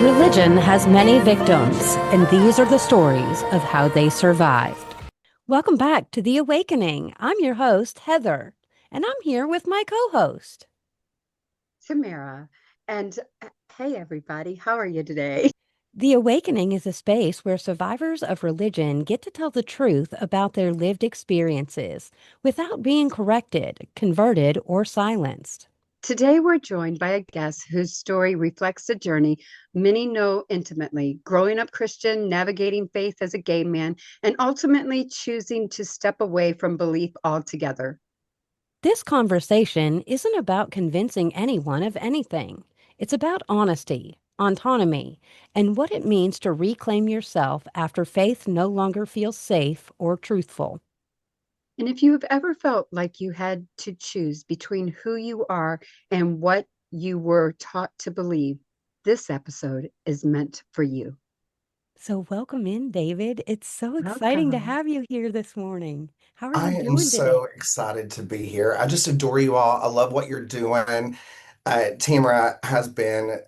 Religion has many victims, and these are the stories of how they survived. Welcome back to The Awakening. I'm your host, Heather, and I'm here with my co host. Tamara. And hey, everybody, how are you today? The Awakening is a space where survivors of religion get to tell the truth about their lived experiences without being corrected, converted, or silenced. Today, we're joined by a guest whose story reflects a journey many know intimately growing up Christian, navigating faith as a gay man, and ultimately choosing to step away from belief altogether. This conversation isn't about convincing anyone of anything. It's about honesty, autonomy, and what it means to reclaim yourself after faith no longer feels safe or truthful. And if you have ever felt like you had to choose between who you are and what you were taught to believe, this episode is meant for you. So, welcome in, David. It's so exciting to Welcome. have you here this morning. How are you I am doing today? so excited to be here. I just adore you all. I love what you're doing. Tamara has been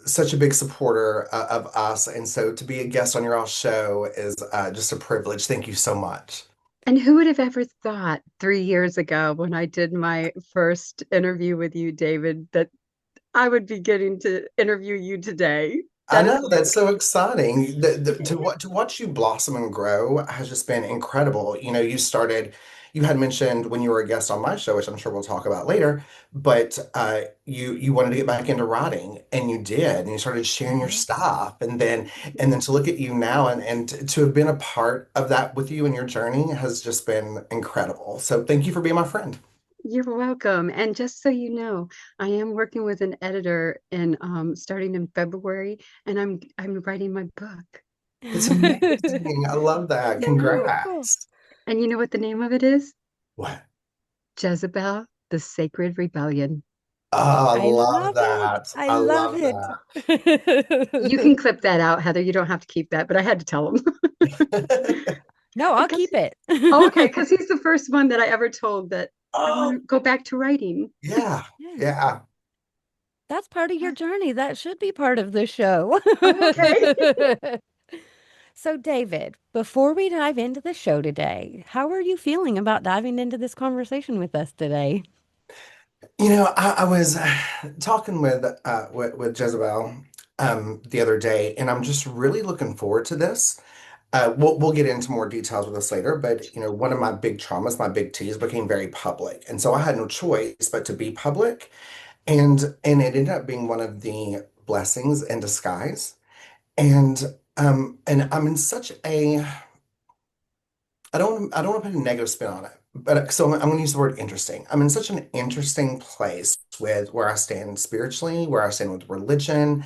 such a big supporter of us, and so to be a guest on your all show is just a privilege. Thank you so much. And who would have ever thought 3 years ago when I did my first interview with you, David, that I would be getting to interview you today? I That is know that's so exciting. amazing. To watch you blossom and grow has just been incredible. You know, you had mentioned when you were a guest on my show, which I'm sure we'll talk about later, but you wanted to get back into writing, and you did, and you started sharing your Mhm. stuff, and then to look at you now, and to have been a part of that with you and your journey has just been incredible. So thank you for being my friend. You're welcome. And just so you know, I am working with an editor in starting in February, and I'm writing my book. It's amazing. I love that. Oh, cool. Congrats. And you know what the name of it is? What? Jezebel, the Sacred Rebellion. Oh, I I love love it. that. I I love love it. You can clip that out, Heather. You don't have to keep that, but I had to tell him. that. No, I'll Because keep it. oh, okay, because he's the first one that I ever told that I want Oh, to go back to writing. yeah. Yeah, Yeah. that's part of your journey. That should be part of the show. Oh, okay. So, David, before we dive into the show today, how are you feeling about diving into this conversation with us today? You know, I was talking with Jezebel the other day, and I'm just really looking forward to this. We'll get into more details with this later, but you know, one of my big traumas, my big T's, became very public, and so I had no choice but to be public, and it ended up being one of the blessings in disguise. And I'm in such a I don't want to put a negative spin on it, but so I'm going to use the word interesting. I'm in such an interesting place with where I stand spiritually, where I stand with religion,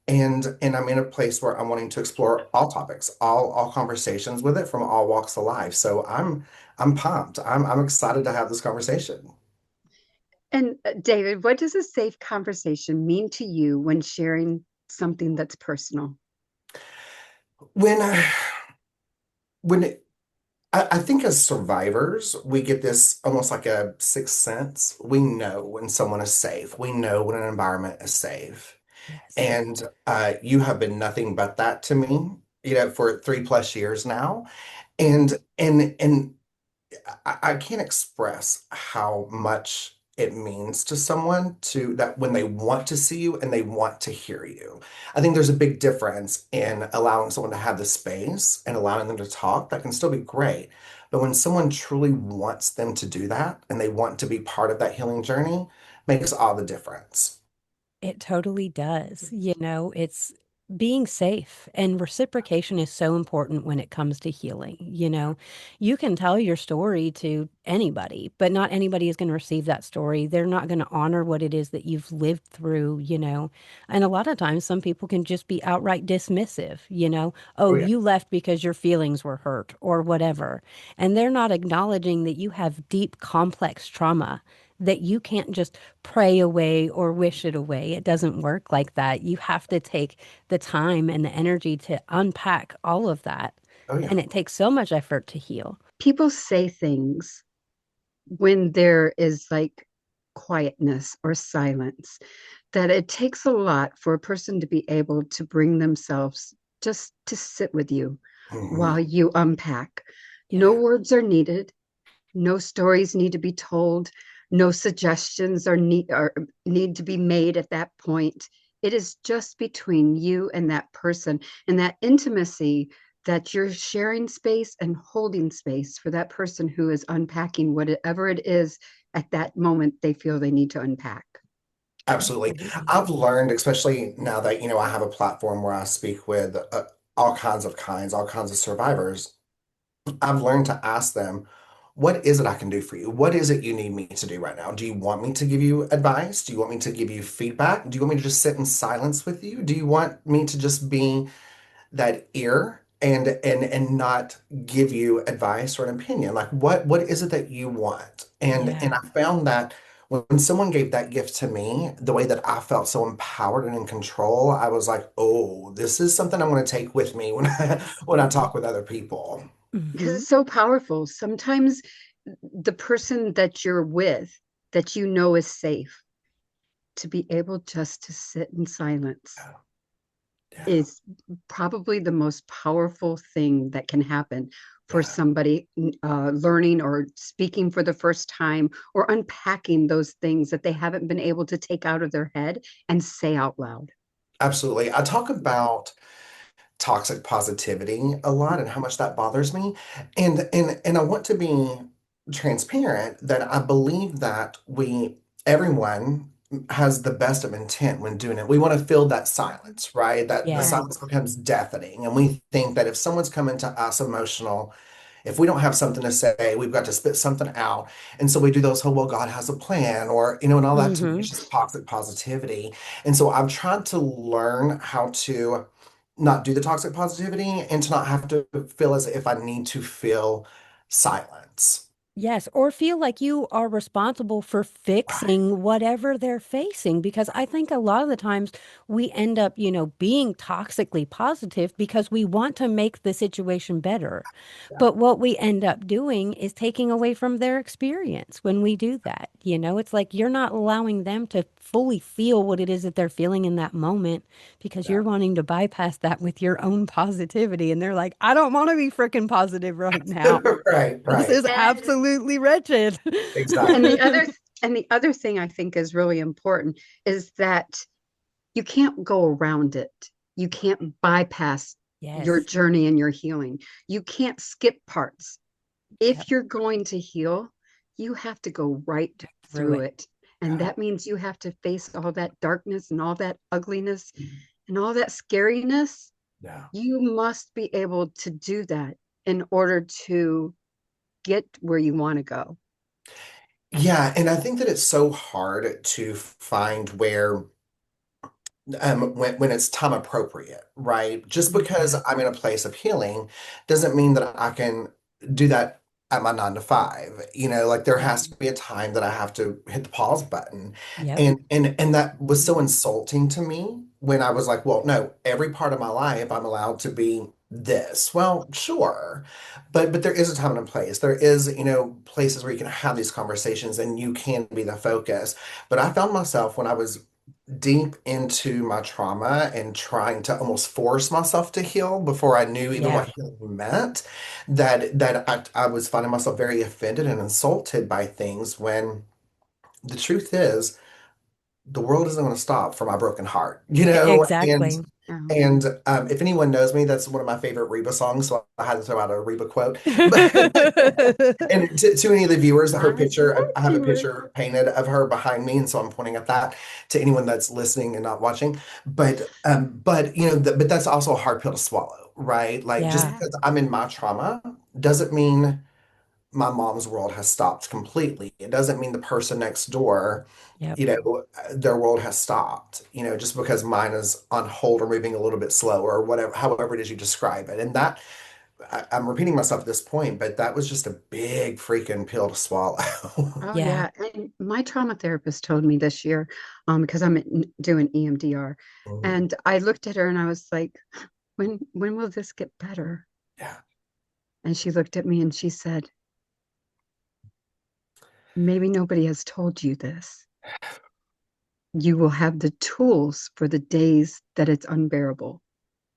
and I'm in a place where I'm wanting to explore all topics, all conversations with it from all walks of life. So I'm pumped. I'm excited to have this conversation. And David, what does a safe conversation mean to you when sharing something that's personal? When when I think as survivors, we get this almost like a sixth sense. We know when someone is safe. We know when an environment is safe. Yes. And you have been nothing but that to me, you know, for 3+ years now. And I can't express how much it means to someone to that when they want to see you and they want to hear you. I think there's a big difference in allowing someone to have the space and allowing them to talk. That can still be great. But when someone truly wants them to do that and they want to be part of that healing journey, makes all the difference. It totally does. It's being safe and reciprocation is so important when it comes to healing. You can tell your story to anybody, but not anybody is going to receive that story. They're not going to honor what it is that you've lived through. And a lot of times, some people can just be outright dismissive. Oh, Oh yeah. you left because your feelings were hurt or whatever. And they're not acknowledging that you have deep, complex trauma that you can't just pray away or wish it away. It doesn't work like that. You have to take the time and the energy to unpack all of that. Oh And yeah. it takes so much effort to heal. People say things when there is like quietness or silence, that it takes a lot for a person to be able to bring themselves just to sit with you Mhm. while you unpack. No Yeah. words are needed. No stories need to be told. No suggestions need to be made at that point. It is just between you and that person, and that intimacy, that you're sharing space and holding space for that person who is unpacking whatever it is at that moment they feel they need to unpack. Absolutely. Absolutely. I've learned, especially now that, I have a platform where I speak with all kinds of survivors. I've learned to ask them, what is it I can do for you? What is it you need me to do right now? Do you want me to give you advice? Do you want me to give you feedback? Do you want me to just sit in silence with you? Do you want me to just be that ear and not give you advice or an opinion? Like what is it that you want? And Yeah. I found that when someone gave that gift to me, the way that I felt so empowered and in control, I was like, oh, this is something I'm going to take with me when I talk with other people. Because Hmm. it's so powerful. Sometimes the person that you're with, that you know is safe, to be able just to sit in silence Yeah, yeah, is probably the most powerful thing that can happen for yeah. somebody learning or speaking for the first time, or unpacking those things that they haven't been able to take out of their head and say out loud. Absolutely. I talk about toxic positivity a lot and how much that bothers me. And I want to be transparent that I believe that everyone has the best of intent when doing it. We want to fill that silence, right? That the Yeah. Right. silence becomes deafening. And we think that if someone's coming to us emotional, if we don't have something to say, we've got to spit something out. And so we do those whole, well, God has a plan, or, and all that to me Hmm. is just toxic positivity. And so I've tried to learn how to not do the toxic positivity and to not have to feel as if I need to feel silence. Yes, or feel like you are responsible for Right. fixing whatever they're facing. Because I think a lot of the times we end up, being toxically positive because we want to make the situation better. Yeah. But what we end up doing is taking away from their experience when we do that. It's like you're not allowing them to fully feel what it is that they're feeling in that moment because Yeah. you're wanting to bypass that with your own positivity. And they're like, I don't want to be freaking positive right now. Right, This right. is absolutely wretched. And Exactly. the other thing I think is really important is that you can't go around it. You can't bypass your Yes. journey and your healing. You can't skip parts. Yep. If you're going to heal, you have to go right Through through it. it. And Yeah. that means you have to face all that darkness and all that ugliness and all that scariness. Yeah. You must be able to do that in order to get where you want to go. Yeah, and I think that it's so hard to find where when it's time appropriate, right? Just because Hmm. I'm in a place of healing doesn't mean that I can do that at my 9 to 5. Like there Yep. has to be a time that I have to hit the pause button. Yep. And that was so insulting to me when I was like, well, no, every part of my life I'm allowed to be this. Well, sure. But there is a time and a place. There is, places where you can have these conversations and you can be the focus. But I found myself when I was deep into my trauma and trying to almost force myself to heal before I knew even Yeah. what healing meant, that I was finding myself very offended and insulted by things when the truth is the world isn't going to stop for my broken heart, and Exactly. Um, and if anyone knows me, that's one of my favorite Reba songs, so I had to throw out a Reba quote. But and to any of the viewers, her I love picture, I have a you. picture painted of her behind me, and so I'm pointing at that to anyone that's listening and not watching. But but that's also a hard pill to swallow, right? Like just Yeah. Yeah. because I'm in my trauma doesn't mean my mom's world has stopped completely. It doesn't mean the person next door, Yep. their world has stopped, just because mine is on hold or moving a little bit slower or whatever, however it is you describe it. And that I'm repeating myself at this point, but that was just a big freaking pill to swallow. Oh Yeah. yeah. And my trauma therapist told me this year, because doing EMDR, Mhm. and I looked at her and I was like, when will this get better? Yeah. And she looked at me and she said, maybe nobody has told you this. You will have the tools for the days that it's unbearable,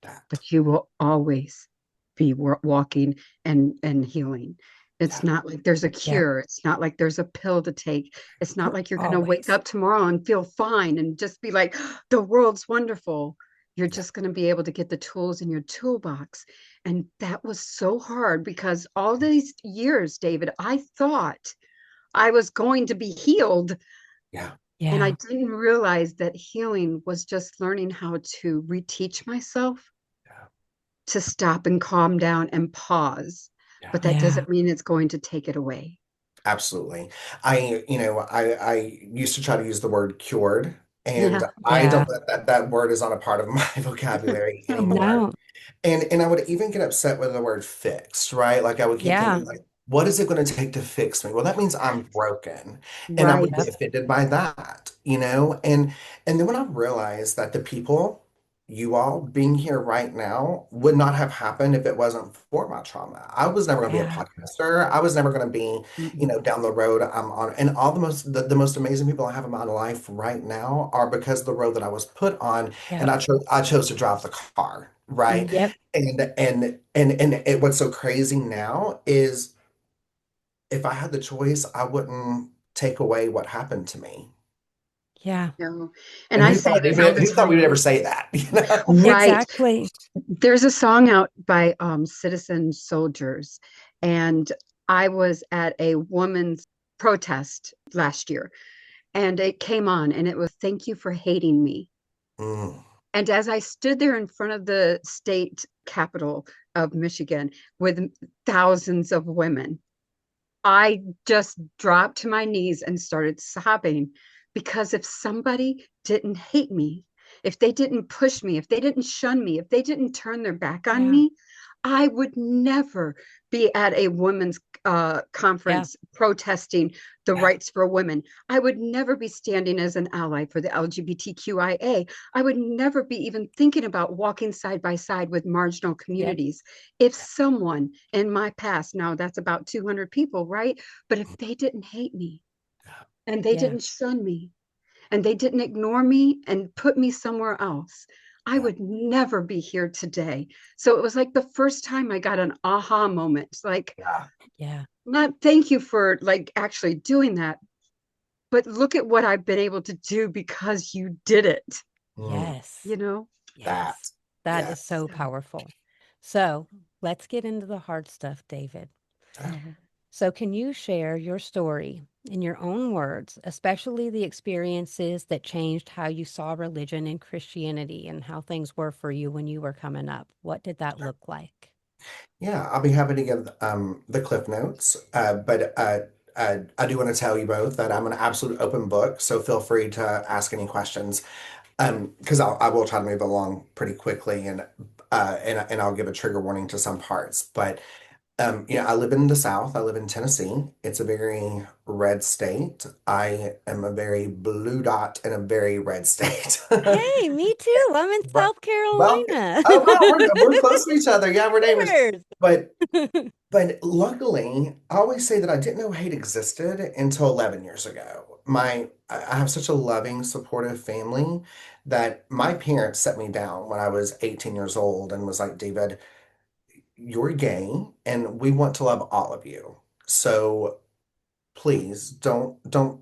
that. but you will always be walking and healing. It's Yeah. not like there's a Yep. cure. It's not like there's a pill to take. It's not like you're going to wake Always. up tomorrow and feel fine and just be like, the world's wonderful. You're Yeah. just going to be able to get the tools in your toolbox. And that was so hard because all these years, David, I thought I was going to be healed. Yeah. And I Yeah. didn't realize that healing was just learning how to reteach myself Yeah. to stop and calm down and pause. Yeah. But that Yeah. doesn't mean it's going to take it away. Absolutely. I used to try to use the word cured, and Yeah. I Yeah. don't that word is not a part of my vocabulary anymore. No. And I would even get upset with the word fixed, right? Like I would keep Yeah. thinking, like, what is it going to take to fix me? Well, that means I'm broken. And I would Right. get Yep. offended by that, you know? And then when I realized that the people, you all being here right now, would not have happened if it wasn't for my trauma. I was never going to be a Yeah. podcaster. I was never going to be, Mm-mm. down the road I'm on. And all the most amazing people I have in my life right now are because of the road that I was put on, and Yep. I chose to drive the car, right? Yep. What's so crazy now is if I had the choice, I wouldn't take away what happened to me. Yeah. No. And And I say this all the who thought we time. would ever say that, you know? Right. Exactly. There's a song out by Citizen Soldiers, and I was at a woman's protest last year, and it came on, and it was "Thank you for hating me." Mm, And as I stood there in front of the state capitol of Michigan with thousands of women, I just dropped to my knees and started sobbing because if somebody didn't hate me, if they didn't push me, if they didn't shun me, if they didn't turn their back on Yeah. me, I would never be at a women's Yeah. conference protesting the yeah, rights for women. I would never be standing as an ally for the LGBTQIA. I would never be even thinking about walking side by side with marginal Yep. communities. If someone in my past, now that's about 200 people, right? But if they didn't hate me and they Yeah. didn't shun me and they didn't ignore me and put me somewhere else, I yeah, would never be here today. So it was like the first time I got an aha moment. It's like, yeah. Yeah. not thank you for like actually doing that, but look at what I've been able to do because you did it, Mm, Yes. you know? that. Yes. That is Yes. so powerful. So let's get into the hard stuff, David. Oh, So, can you share your story in your own words, especially the experiences that changed how you saw religion and Christianity and how things were for you when you were coming up? What did that look like? Yeah, I'll be happy to give the Cliff Notes. But I do want to tell you both that I'm an absolute open book, so feel free to ask any questions. Because I will try to move along pretty quickly, and I'll give a trigger warning to some parts. But I live in the South. I live in Tennessee. It's a very red state. I am a very blue dot in a very red state. Hey, me too. I'm in But South well, Carolina. oh wow, we're close to each other. Yeah, we're neighbors. Cheers. But but luckily, I always say that I didn't know hate existed until 11 years ago. I have such a loving, supportive family that my parents set me down when I was 18 years old and was like, David, you're gay and we want to love all of you. So please don't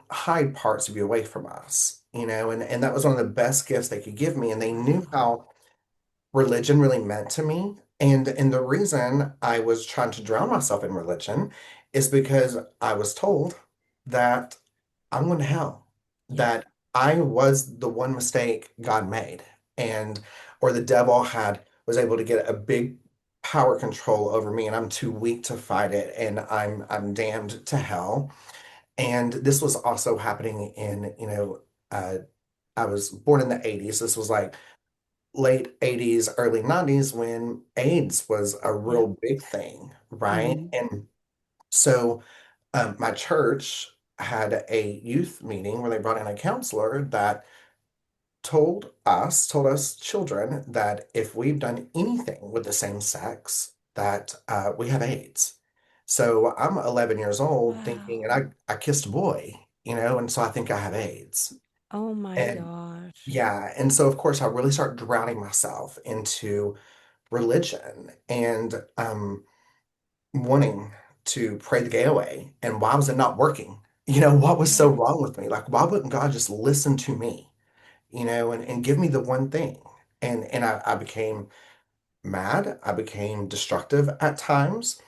hide parts of you away from us, and that was one of the best gifts they could give me. And they knew Wow. how religion really meant to me. And the reason I was trying to drown myself in religion is because I was told that I'm going to hell, Yep. that I was the one mistake God made, and or the devil was able to get a big power control over me, and I'm too weak to fight it, and I'm damned to hell. And this was also happening uh, I was born in the 80s. This was like late 80s, early 90s when AIDS was a Yep. real big thing, right? mm, And so my church had a youth meeting where they brought in a counselor that told us children that if we've done anything with the same sex, that we have AIDS. So I'm 11 years old thinking, and Wow. I kissed a boy, and so I think I have AIDS. Oh my And gosh. yeah, and so of course I really start drowning myself into religion and wanting to pray the gay away. And why was it not working? What was so Yeah. wrong with me? Like, why wouldn't God just listen to me, and give me the one thing? And I became mad. I became destructive at times.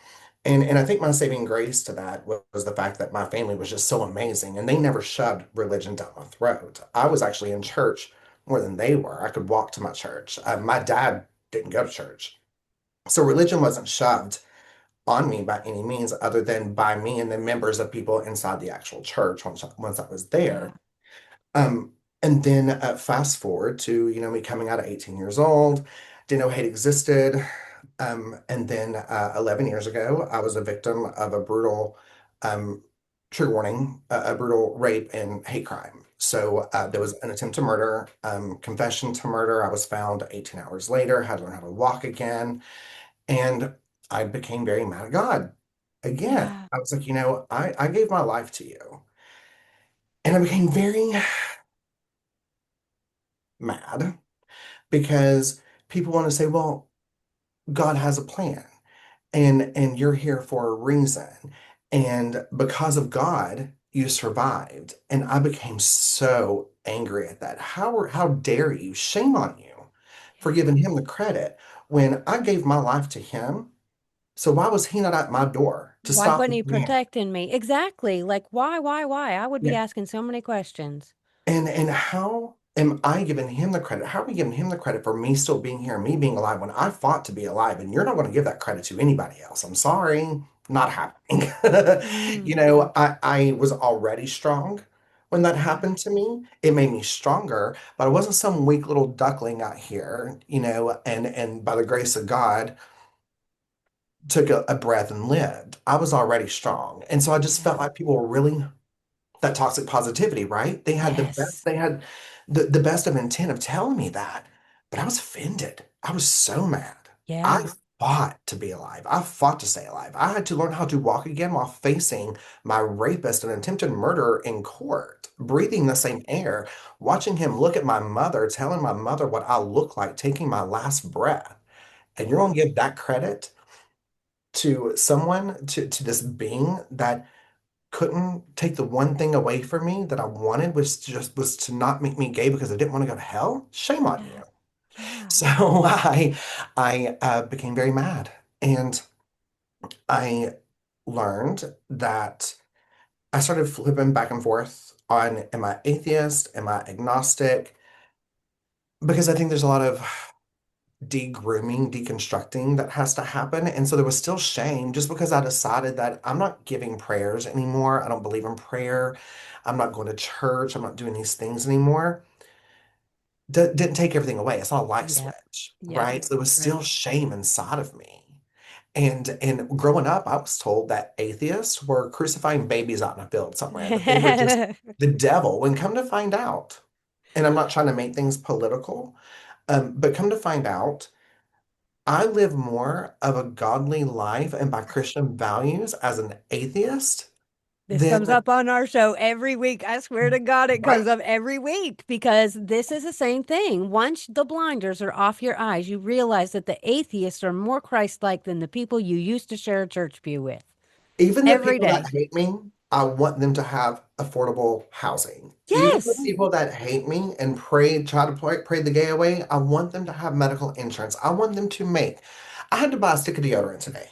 And I think my saving grace to that was the fact that my family was just so amazing and they never shoved religion down my throat. I was actually in church more than they were. I could walk to my church. My dad didn't go to church. So religion wasn't shoved on me by any means other than by me and the members of people inside the actual church once I was Yeah. there. Um, and then fast forward to, me coming out at 18 years old, didn't know hate existed. And then 11 years ago, I was a victim of a brutal, um, trigger warning, a brutal rape and hate crime. So there was an attempt to murder, confession to murder. I was found 18 hours later, had to learn how to walk again. And I became very mad at God. Again, Yeah. I was like, I gave my life to you. And I became very mad because people want to say, well, God has a plan and you're here for a reason. And because of God, you survived. And I became so angry at that. How dare you? Shame on you for Yeah. giving him the credit when I gave my life to him. So why was he not at my door to Why stop wasn't he me? protecting me? Exactly. Like, why? I would be Yeah. asking so many questions. And how am I giving him the credit? How are we giving him the credit for me still being here and me being alive when I fought to be alive? And you're not going to give that credit to anybody else. I'm sorry, not happening. Mm, I was already strong when that happened to me. It made me stronger, but I wasn't some weak little duckling out here, and by the grace of God, took a breath and lived. I was already strong. And so I just felt yeah. like people were really that toxic positivity, right? Yes. They had the best of intent of telling me that, but I was offended. I was so mad. I Yeah. fought to be alive. I fought to stay alive. I had to learn how to walk again while facing my rapist and attempted murderer in court, breathing the same air, watching him look at my mother, telling my mother what I look like, taking my last breath. And you're Yeah. gonna give that credit to someone, to this being that couldn't take the one thing away from me that I wanted, was to not make me gay because I didn't want to go to hell. Shame on you. Yeah. Yeah. So I became very mad, and I learned that I started flipping back and forth on am I atheist, am I agnostic? Because I think there's a lot of de-grooming, deconstructing that has to happen. And so there was still shame just because I decided that I'm not giving prayers anymore. I don't believe in prayer. I'm not going to church. I'm not doing these things anymore. Didn't take everything away. It's not a light Yep. switch, Yep. right? So there was still Right. shame inside of me. And growing up, I was told that atheists were crucifying babies out in a field somewhere, that they were just the devil. When come to find out, and I'm not trying to make things political, but come to find out, I live more of a godly life and by Christian values as an atheist This comes than up on our show every week. I swear to God, it comes right. up every week because this is the same thing. Once the blinders are off your eyes, you realize that the atheists are more Christ-like than the people you used to share a church pew with Even the every people that day. hate me, I want them to have affordable housing. Even the Yes. people that hate me and try to pray the gay away, I want them to have medical insurance. I want them to make. I had to buy a stick of deodorant today.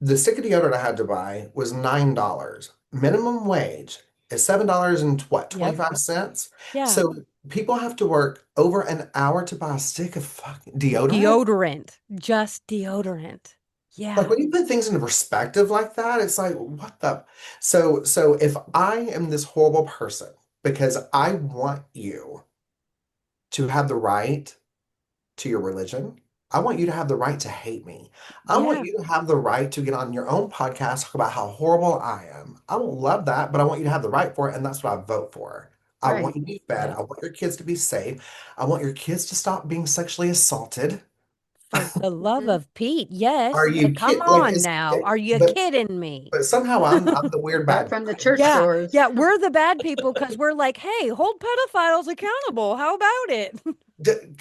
The stick of deodorant I had to buy was $9. Minimum wage is $7 and what, Yep. 25 cents? Yeah. So people have to work over an hour to buy a stick of fucking deodorant. Deodorant. Just deodorant. Like Yeah. when you put things into perspective like that, it's like, what the? So if I am this horrible person because I want you to have the right to your religion. I want you to have the right to hate me. I want Yeah. you to have the right to get on your own podcast, talk about how horrible I am. I won't love that, but I want you to have the right for it, and that's what I vote for. I want Right. you to be fed. Yep. I want your kids to be safe. I want your kids to stop being sexually assaulted. For the love Mhm. of Pete, Are yes. you Come kid like on it's now. Are you but kidding me? somehow I'm the weird Not bad from the guy. church Yeah, doors. yeah, we're the bad people because we're like, hey, hold pedophiles accountable. How about it?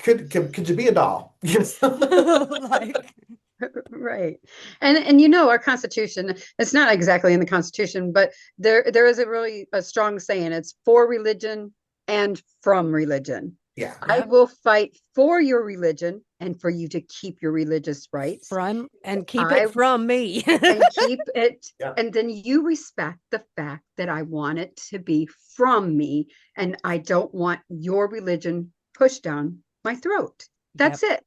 Could you be a doll? You know? Like, Right. And you know our Constitution, it's not exactly in the Constitution, but there is a really a strong saying. It's for religion and from religion. Yeah. I yep, will fight for your religion and for you to keep your religious rights. from and keep it I from me. and keep it, Yeah. and then you respect the fact that I want it to be from me and I don't want your religion pushed down my throat. Yep. That's it.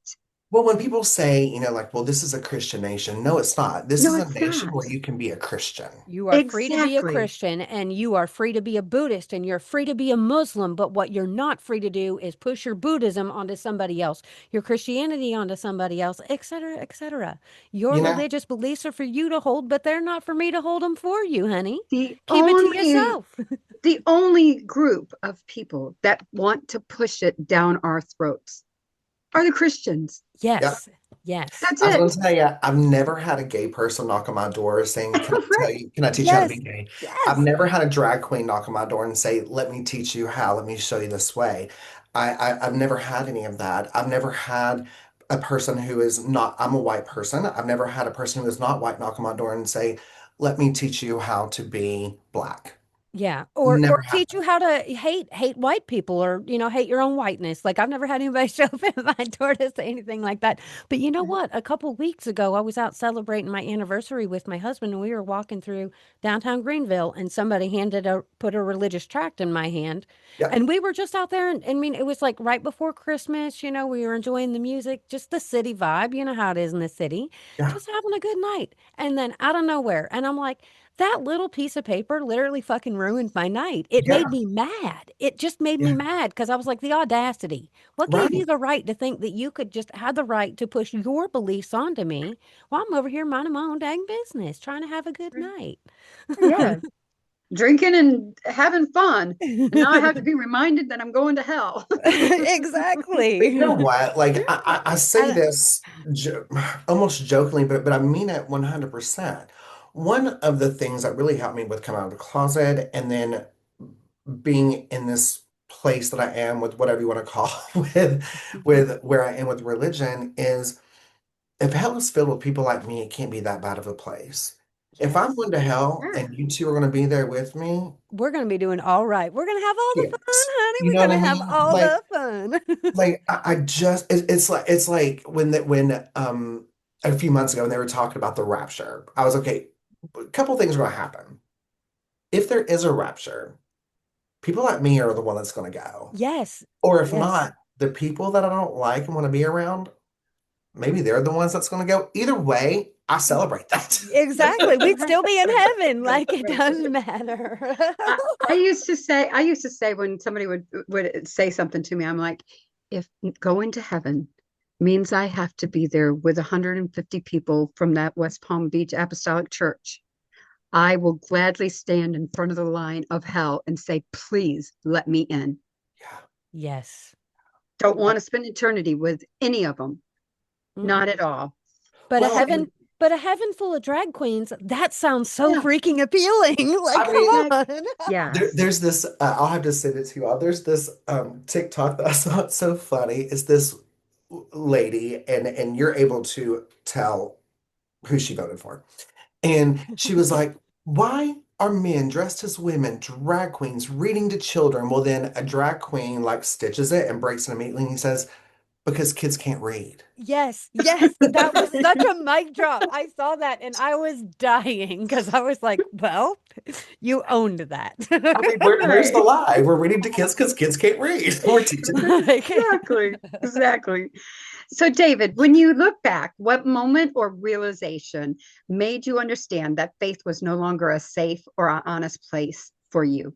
Well, when people say, like, well, this is a Christian nation, no, it's not. This No, is a it's nation not. where you can be a Christian. You are free to be a Exactly. Christian and you are free to be a Buddhist and you're free to be a Muslim. But what you're not free to do is push your Buddhism onto somebody else, your Christianity onto somebody else, etc., etc. Your You know, religious beliefs are for you to hold, but they're not for me to hold them for you, honey. The Keep it to only yourself. the only group of people that want to push it down our throats are the Christians. yeah. Yes. Yes. That's I was going it. to tell you, I've never had a gay person knock on my door saying, "Can I tell Right. you, can I teach you how to be Yes. gay?" I've Yes. never had a drag queen knock on my door and say, "Let me teach you how, let me show you this way." I've never had any of that. I've never had a person who is not, I'm a white person. I've never had a person who is not white knock on my door and say, "Let me teach you how to be black." Yeah, or Never had teach you how to hate white people or hate your own whiteness. Like I've never had anybody show up at my door to say anything like that. But you know what? A couple weeks ago, I was out celebrating my anniversary with my husband, and we were walking through downtown Greenville, and somebody put a religious tract in my hand, Yep. and we were just out there, and I mean, it was like right before Christmas. We were enjoying the music, just the city vibe. You know how it is in the city, Yeah. just having a good night. And then out of nowhere, and I'm like. That little piece of paper literally fucking ruined my night. It made Yeah. me mad. It just made me Yeah. mad because I was like, the audacity. What gave you Right. the right to think that you could just have the right to push your beliefs onto me while I'm over here minding my own dang business, trying to have a good night? Yeah. Drinking and having fun. And now I have to be reminded that I'm going to hell. But you know Exactly. what? Like I say And this jo almost jokingly, but I mean it 100%. One of the things that really helped me with coming out of the closet and then being in this place that I am with whatever you want to call with where I am with religion is if hell is filled with people like me, it can't be that bad of a place. If I'm yes, going to hell Yeah. and you two are going to be there with me, we're going to be doing all right. We're going to have all the fun, yes. honey. You know We're what I going to have mean? all the fun. Like I just it's like when a few months ago when they were talking about the rapture, I was okay, a couple things are gonna happen. If there is a rapture, people like me are the one that's gonna go. Yes. Or if Yes. not, the people that I don't like and want to be around, maybe they're the ones that's gonna go. Either way, I celebrate that. Exactly. We'd Right. still be in Right. heaven. Right. Like it Right. doesn't matter. I used to say when somebody would say something to me, I'm like, if going to heaven means I have to be there with 150 people from that West Palm Beach Apostolic Church, I will gladly stand in front of the line of hell and say, please let me in. Yeah. Yes. Don't want to spend eternity with any of them. Mm-mm. Not at all. But a Well, heaven, and but a heaven full of drag queens, that sounds so Yeah. freaking appealing. Like, I come mean, on. Yes. there's this I'll have to send it to you all. There's this TikTok that I saw. It's so funny. It's this lady and you're able to tell who she voted for. And she was like, why are men dressed as women, drag queens, reading to children? Well, then a drag queen like stitches it and breaks it immediately. And he says, because kids can't read. Yes, yes, that was such a mic drop. I saw that and I was dying because I was like, well, you owned that. I mean, where's the Right. lie? We're reading to kids because kids can't read. We're teaching them. Like, Exactly. Exactly. So, David, when you look back, what moment or realization made you understand that faith was no longer a safe or an honest place for you?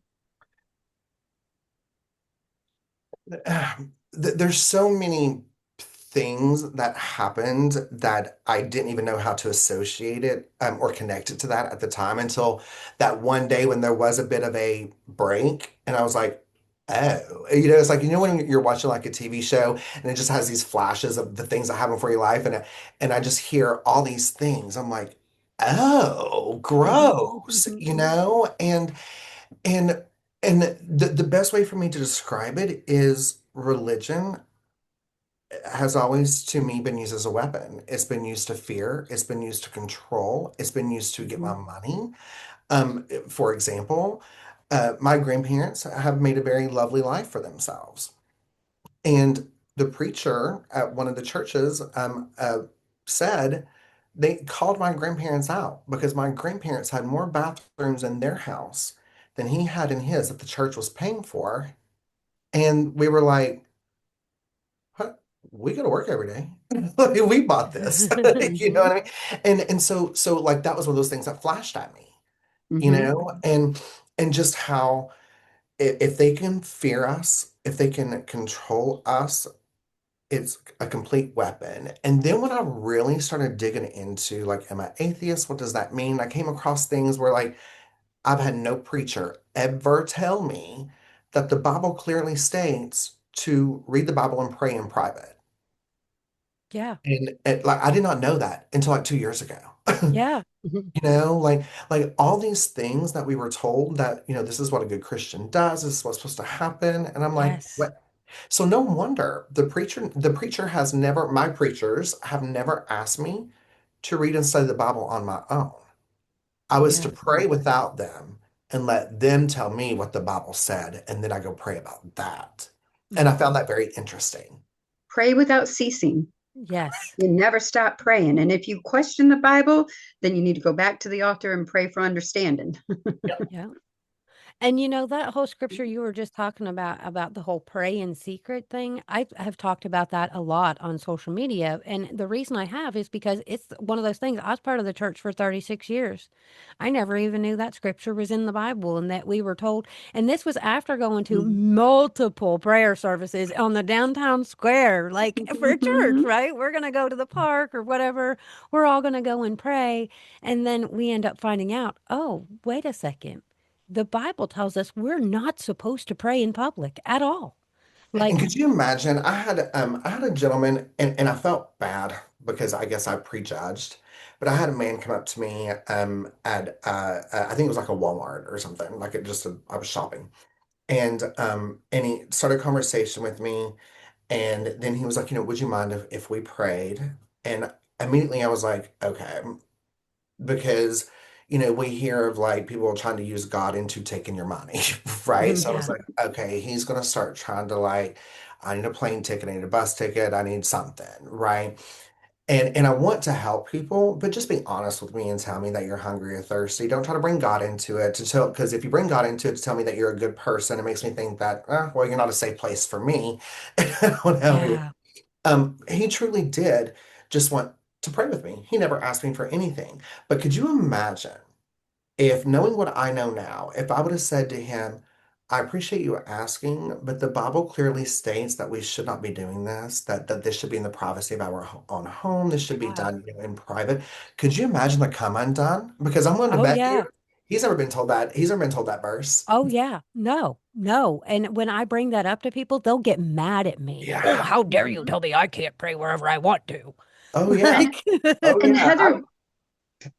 There's so many things that happened that I didn't even know how to associate it or connect it to that at the time until that one day when there was a bit of a break. And I was like, oh, it's like, when you're watching like a TV show and it just has these flashes of the things that happen for your life, and I just hear all these things. I'm like, oh, gross, and and the best way for me to describe it is religion has always to me been used as a weapon. It's been used to fear, it's been used to control, it's been used to get my Mhm. money. For example, my grandparents have made a very lovely life for themselves. And the preacher at one of the churches said they called my grandparents out because my grandparents had more bathrooms in their house than he had in his that the church was paying for. And we were like, "What? We go to work every day. Like, we bought this." You know Mhm. what I mean? And so like that was one of those things that flashed at me, you Mhm. know, and just how if they can fear us, if they can control us, it's a complete weapon. And then when I really started digging into like, am I atheist? What does that mean? I came across things where like I've had no preacher ever tell me that the Bible clearly states to read the Bible and pray in private. Yeah. And like I did not know that until like 2 years ago. Yeah. Mhm. Like all these things that we were told that, this is what a good Christian does, this is what's supposed to happen. And I'm like, Yes. what? So no wonder the preacher has never, my preachers have never asked me to read and study the Bible on my own. I was to Yes. pray without them and let them tell me what the Bible said, and then I go pray about that. And I Mhm. found that very interesting. Pray without ceasing. Yes. You never stop praying. And if you question the Bible, then you need to go back to the altar and pray for understanding. Yeah. And that whole scripture you were just talking about the whole pray in secret thing, I have talked about that a lot on social media. And the reason I have is because it's one of those things. I was part of the church for 36 years. I never even knew that scripture was in the Bible and that we were told. And this was after going to multiple prayer services on the downtown square, like for a church, Mhm. right? We're going to go to the park or whatever. We're all going to go and pray. And then we end up finding out, oh, wait a second. The Bible tells us we're not supposed to pray in public at all. And Like, could you imagine? I had a gentleman, and I felt bad because I guess I prejudged, but I had a man come up to me at I think it was like a Walmart or something, like I was shopping, and he started a conversation with me, and then he was like, would you mind if we prayed? And immediately I was like, okay, because we hear of like people trying to use God into taking your money, right? So I was yeah, like, okay, he's gonna start trying to like, I need a plane ticket, I need a bus ticket, I need something, right? And I want to help people, but just be honest with me and tell me that you're hungry or thirsty. Don't try to bring God into it to tell, because if you bring God into it to tell me that you're a good person, it makes me think that, well, you're not a safe place for me. I don't help you. yeah. He truly did just want to pray with me. He never asked me for anything. But could you imagine if, knowing what I know now, if I would have said to him, I appreciate you asking, but the Bible clearly states that we should not be doing this, that this should be in the privacy of our own home, this should be Yeah. done, in private. Could you imagine the come undone? Because I'm willing to Oh, bet you yeah. he's never been told that verse. Oh, yeah. No, no. And when I bring that up to people, they'll get mad at me. Oh, Yeah. how dare you Mhm. tell me I can't pray wherever I want to? Oh yeah. Like, Oh And yeah. Heather,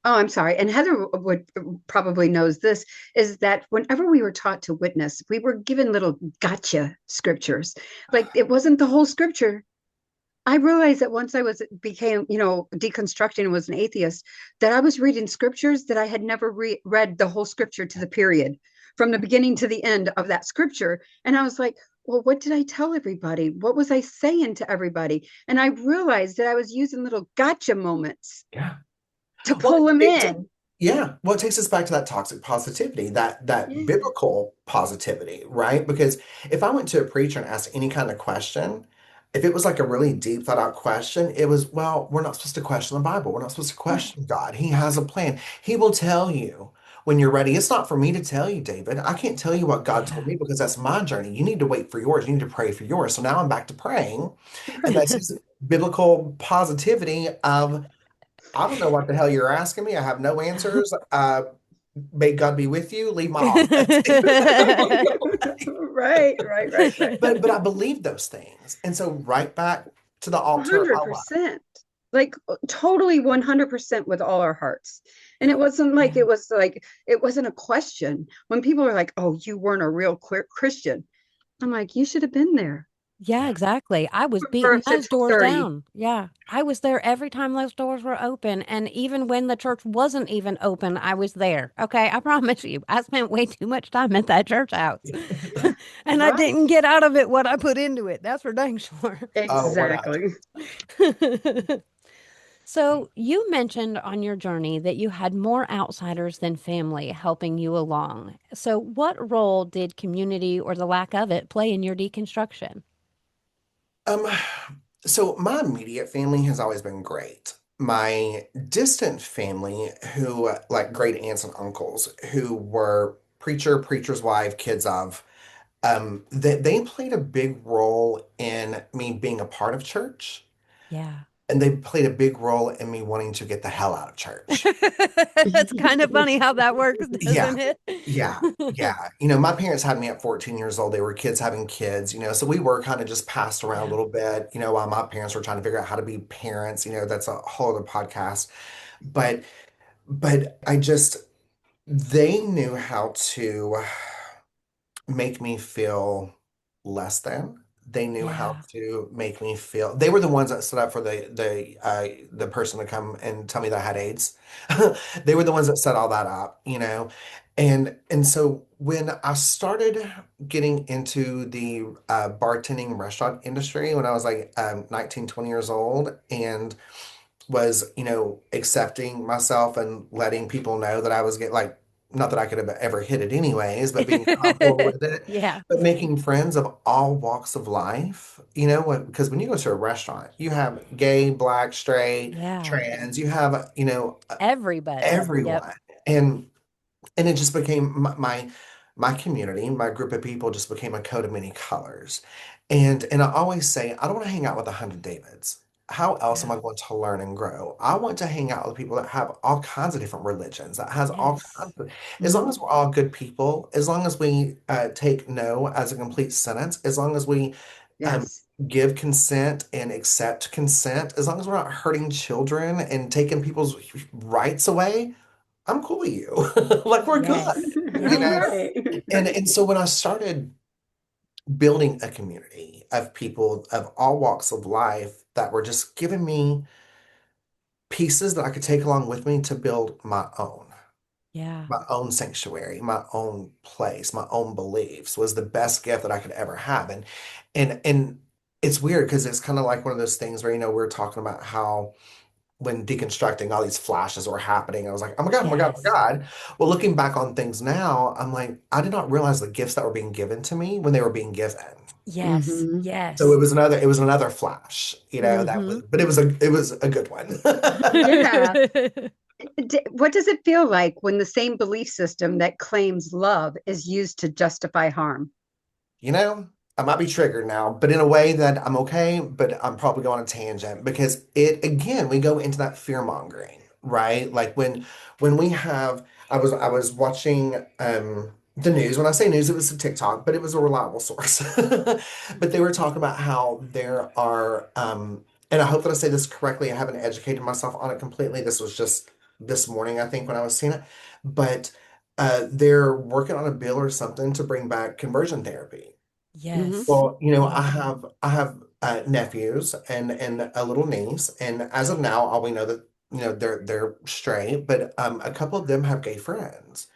oh, I'm sorry. And Heather would probably knows this is that whenever we were taught to witness, we were given little gotcha scriptures. Like it wasn't the whole scripture. I realized that once I was became, deconstructing and was an atheist, that I was reading scriptures that I had never read the whole scripture to the period, from the beginning to the end of that scripture. And I was like, well, what did I tell everybody? What was I saying to everybody? And I realized that I was using little gotcha moments Yeah. to Well, pull them in. yeah. Well, it takes us back to that toxic positivity, that Yeah. biblical positivity, right? Because if I went to a preacher and asked any kind of question, if it was like a really deep thought out question, it was, well, we're not supposed to question the Bible. We're not supposed to Right. question God. He has a plan. He will tell you when you're ready. It's not for me to tell you, David. I can't tell you what God told yeah. me because that's my journey. You need to wait for yours. You need to pray for yours. So now I'm back to praying. And that's his biblical positivity of I don't know what the hell you're asking me. I have no answers. may God be with you, leave mom. That's it. Right, right, right, right. But I believe those things. And so right back to the altar of my life. 100%. Like totally 100% with all our hearts. And Yeah. it wasn't a question. When people are like, "Oh, you weren't a real Christian." I'm like, "You should have been there Yeah, Yeah. exactly. I was for beating if those it's doors 30." down. Yeah. I was there every time those doors were open. And even when the church wasn't even open, I was there. Okay. I promise you, I spent way too much time at that church house. And I Right. didn't get out of it what I put into it. That's for dang sure. Oh, 100. Exactly. So, you mentioned on your journey that you had more outsiders than family helping you along. So, what role did community or the lack of it play in your deconstruction? Um, so my immediate family has always been great. My distant family, who like great aunts and uncles, who were preacher's wife, kids of, they played a big role in me being a part of church, Yeah. and they played a big role in me wanting to get the hell out of church. It's kind of funny how that works, Yeah, doesn't it? yeah, yeah. My parents had me at 14 years old. They were kids having kids, so we were kind of just passed around a Yeah. little bit, while my parents were trying to figure out how to be parents. That's a whole other podcast. But I just they knew how to make me feel less than. They knew how Yeah. to make me feel. They were the ones that stood up for the person to come and tell me that I had AIDS. They were the ones that set all that up, and so when I started getting into the bartending restaurant industry when I was like 19, 20 years old, and was, accepting myself and letting people know that I was getting like, not that I could have ever hit it anyways, but being comfortable with it, Yeah. but making friends of all walks of life, because when you go to a restaurant, you have gay, black, straight, Yeah. trans, you have, Everybody. Yep. everyone. And it just became my community, my group of people just became a coat of many colors. And I always say, I don't want to hang out with 100 Davids. How else am Yeah. I going to learn and grow? I want to hang out with people that have all kinds of different religions, that has all Yes. kinds of, as long Mhm. as we're all good people, as long as we take no as a complete sentence, as long as we um, Yes. give consent and accept consent, as long as we're not hurting children and taking people's rights away, I'm cool with you. Like we're good, Yes. Yes. Right. And so when I started building a community of people of all walks of life that were just giving me pieces that I could take along with me to build Yeah. my own sanctuary, my own place, my own beliefs was the best gift that I could ever have. And it's weird because it's kind of like one of those things where, we're talking about how when deconstructing all these flashes were happening, I was like, oh my God, oh my God, oh my Yes. God. Well, looking back on things now, I'm like, I did not realize the gifts that were being given to me when they were being given. Yes. Hmm. So Yes. it was another flash, that Mm-hmm. was, but it was a good one. Yeah. What does it feel like when the same belief system that claims love is used to justify harm? You know, I might be triggered now, but in a way that I'm okay, but I'm probably going on a tangent because again, we go into that fear mongering, right? Like when we have, I was watching the news. When I say news, it was a TikTok, but it was a reliable source. But they were talking about how there are, and I hope that I say this correctly. I haven't educated myself on it completely. This was just this morning, I think, when I was seeing it, but they're working on a bill or something to bring back conversion therapy. Hmm. Yes. Well, Yes. I have nephews and a little niece, and as of now, all we know that they're straight, but a couple of them have gay friends,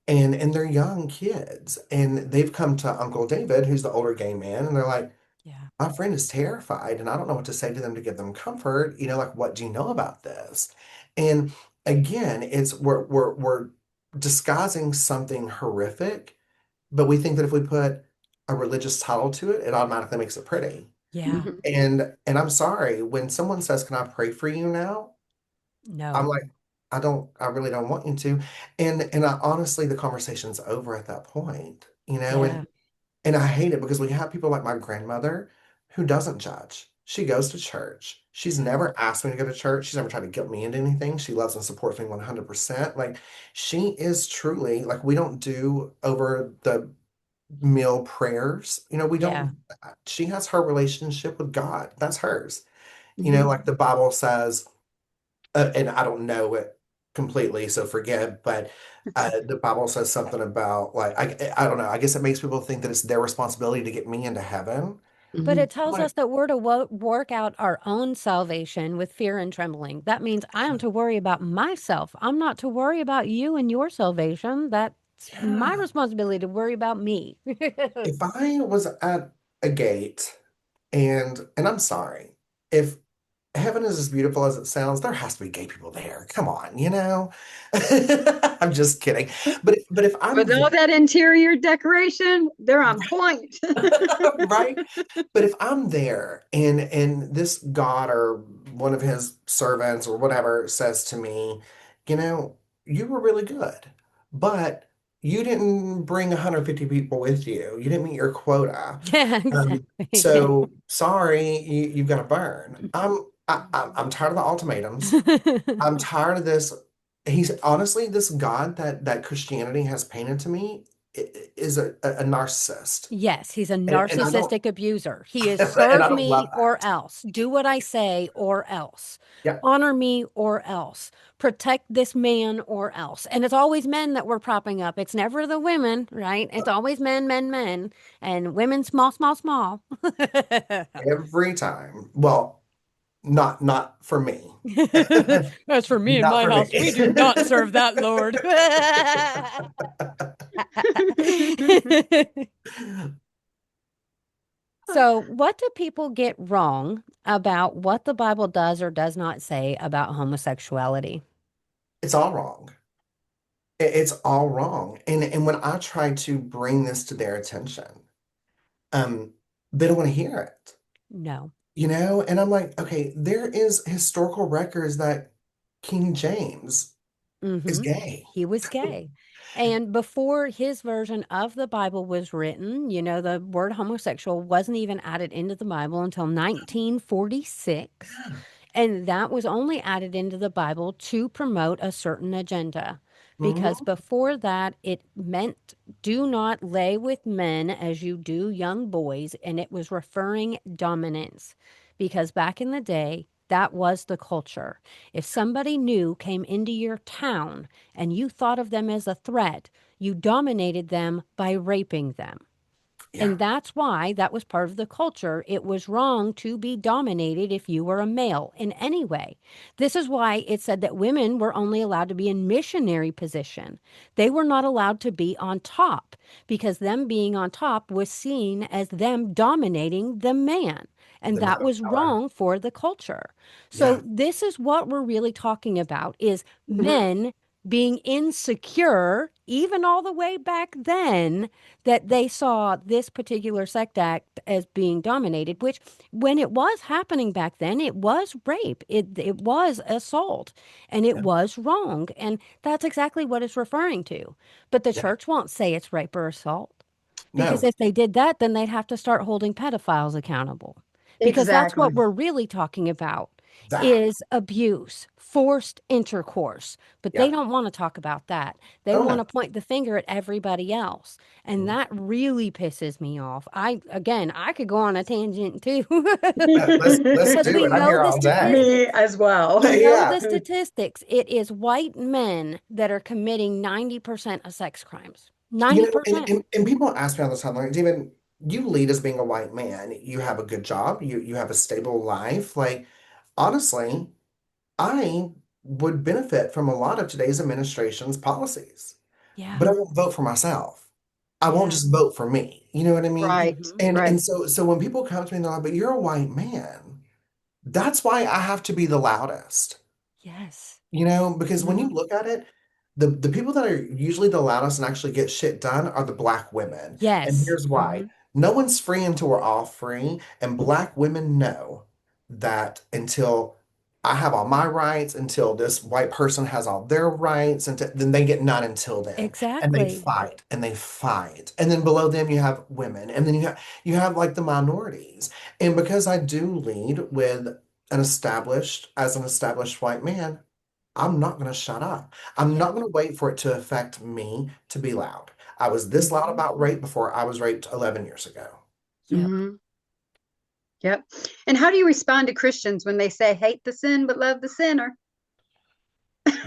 and they're young kids, and they've come to Uncle David, who's the older gay man, and they're like, Yeah. my friend is terrified, and I don't know what to say to them to give them comfort. Like, what do you know about this? And again, it's we're disguising something horrific, but we think that if we put a religious title to it, it automatically makes it pretty. Yeah. Hmm. And I'm sorry, when someone says, "Can I pray for you now?" I'm No. like, I really don't want you to. And I honestly, the conversation's over at that point, Yeah. and I hate it because we have people like my grandmother who doesn't judge. She goes to church. She's never asked me to go to church. She's never tried to guilt me into anything. She loves and supports me 100%. Like, she is truly, like, we don't do over the meal prayers. We Yeah. don't, she has her relationship with God. That's hers. Mhm. Like the Bible says, and I don't know it completely, so forgive, but the Bible says something about, like, I don't know. I guess it makes people think that it's their responsibility to get me into heaven. But Mhm. it tells us Like, that we're to work out our own salvation with fear and trembling. That means I am to worry about myself. I'm not to worry about you and your salvation. That's my yeah. responsibility to worry about me. If I was at a gate and I'm sorry, if heaven is as beautiful as it sounds, there has to be gay people there. Come on, you know? I'm just kidding. But if I'm With there, all that interior decoration, they're on point. right? But if I'm there and this God or one of his servants or whatever says to me, you were really good, but you didn't bring 150 people with you. You didn't meet your quota. Yeah, Um, exactly. so sorry, you've got to burn. I'm tired of the ultimatums. I'm tired of this. He's honestly, this God that Christianity has painted to me is a narcissist. Yes, he's a And I don't narcissistic abuser. He is and I serve don't me love or that. else. Do what I say or else. Yeah. Honor me or else. Protect this man or else. And it's always men that we're propping up. It's never the women, right? It's always men, men, men. And women small, small, small. Every time. Well, not for me. As for me and Not my for me. house, we do not serve that Lord. So, what do people get wrong about what the Bible does or does not say about homosexuality? It's all wrong. It's all wrong. And when I try to bring this to their attention, um, they don't want to hear it. No. And I'm like, okay, there is historical records that King James is Mm-hmm. gay. He was gay. And before his version of the Bible was written, the word homosexual wasn't even added into the Bible until 1946. Yeah. And that was only added into the Bible to promote a certain agenda. Because Mhm. before that, it meant do not lay with men as you do young boys. And it was referring dominance. Because back in the day, that was the culture. If somebody new came into your town and you thought of them as a threat, you dominated them by raping them. Yeah. And that's why that was part of the culture. It was wrong to be dominated if you were a male in any way. This is why it said that women were only allowed to be in missionary position. They were not allowed to be on top because them being on top was seen as them dominating the man. And The that man of was power. wrong for the culture. So Yeah. this is what we're really talking about is Mhm. men being insecure even all the way back then that they saw this particular sect act as being dominated, which when it was happening back then, it was rape, it was assault, and it Yeah. was wrong. And that's exactly what it's referring to. But the Yeah. church won't say it's rape or assault because No, if they did that, then they'd have to start holding pedophiles accountable. Because that's what Exactly. we're really talking about that. is abuse, forced intercourse. But they Yeah. don't want to talk about that. They Oh want no. to point the finger at everybody else. And Mhm. that really pisses me off. I could go on a tangent too. Let's Because do we it. I'm know here the all day. Me statistics. as well. We know Yeah. the statistics. It is white men that are committing 90% of sex crimes. And, 90%. and, and people ask me all the time, like, David, you lead as being a white man. You have a good job. You have a stable life. Like, honestly, I would benefit from a lot of today's administration's policies, Yeah. but I won't vote for myself. I won't Yeah. just vote for me. You know what I mean? Right, Hmm. And right. so when people come to me and they're like, but you're a white man, that's why I have to be the loudest. Yes. Because when you Hmm. look at it, the people that are usually the loudest and actually get shit done are the black women. And Yes. here's Hmm. why. No one's free until we're all free, and black women know that until I have all my rights until this white person has all their rights, and then they get none until then. And they Exactly. fight and they fight. And then below them you have women, and then you have like the minorities. And because I do lead with as an established white man, I'm not going to shut up. I'm not Yep. going to wait for it to affect me to be loud. I was this loud Mhm. about rape before I was raped 11 years ago. Yep. Mhm. Yep. And how do you respond to Christians when they say, hate the sin, but love the sinner?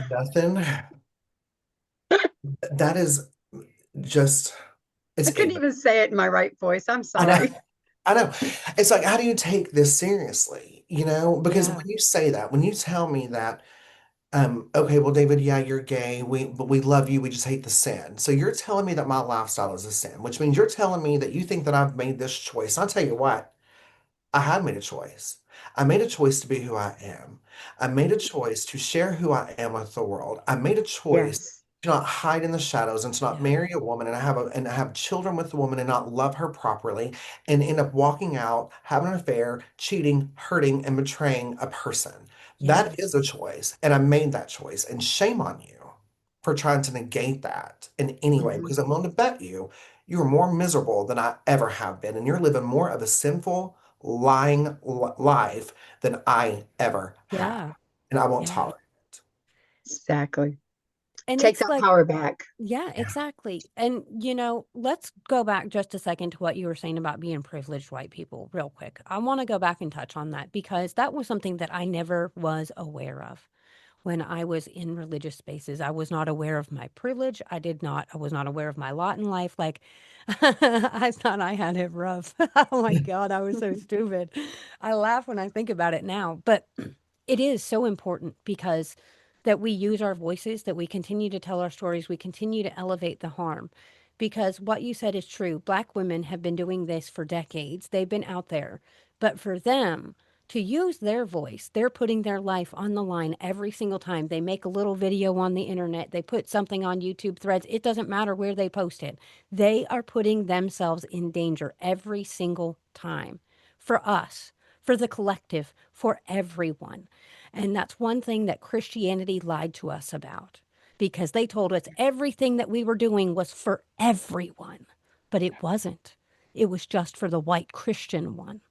Nothing. That is just, I it's couldn't ignorant. even say it in my right voice. I'm I know. sorry. I know. It's like, how do you take this seriously? Because Yeah. when you say that, when you tell me that, okay, well, David, yeah, you're gay. But we love you. We just hate the sin. So you're telling me that my lifestyle is a sin, which means you're telling me that you think that I've made this choice. I'll tell you what. I had made a choice. I made a choice to be who I am. I made a choice to share who I am with the world. I made a choice Yes. to not hide in the shadows and to not Yeah. marry a woman and have children with a woman and not love her properly and end up walking out, having an affair, cheating, hurting, and betraying a person. That is Yes. a choice, and I made that choice. And shame on you for trying to negate that in any way, Mhm. because I'm willing to bet you are more miserable than I ever have been, and you're living more of a sinful lying life than I ever have. Yeah. And I won't Yeah. tolerate it. Exactly. And Take it's that like, power back. yeah, Yeah. exactly. And, let's go back just a second to what you were saying about being privileged white people, real quick. I want to go back and touch on that because that was something that I never was aware of when I was in religious spaces. I was not aware of my privilege. I was not aware of my lot in life. Like, I thought I had it rough. Oh my God, I was so stupid. I laugh when I think about it now, but it is so important because that we use our voices, that we continue to tell our stories, we continue to elevate the harm. Because what you said is true. Black women have been doing this for decades. They've been out there. But for them to use their voice, they're putting their life on the line every single time. They make a little video on the internet, they put something on YouTube threads. It doesn't matter where they post it. They are putting themselves in danger every single time for us, for the collective, for everyone. And that's one thing that Christianity lied to us about because they told us everything that we were doing was for everyone, but it wasn't. It was just for the white Christian one,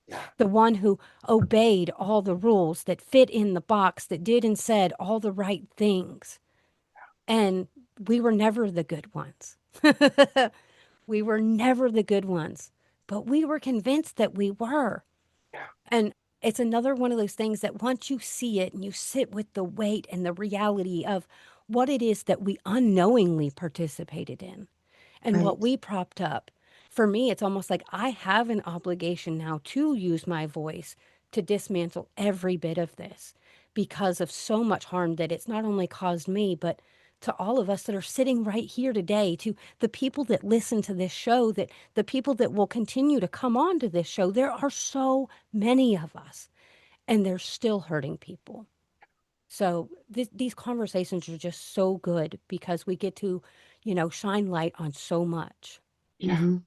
Yeah. the one who obeyed all the rules, that fit in the box, that did and said all the right things. And we were never the good ones. We were never the good ones, but we were convinced that we were. Yeah. And it's another one of those things that once you see it and you sit with the weight and the reality of what it is that we unknowingly participated in and what Right. we propped up, for me, it's almost like I have an obligation now to use my voice to dismantle every bit of this because of so much harm that it's not only caused me, but to all of us that are sitting right here today, to the people that listen to this show, that the people that will continue to come on to this show. There are so many of us, and they're still hurting people. So these conversations are just so good because we get to, shine light on so much. Yeah. Hmm.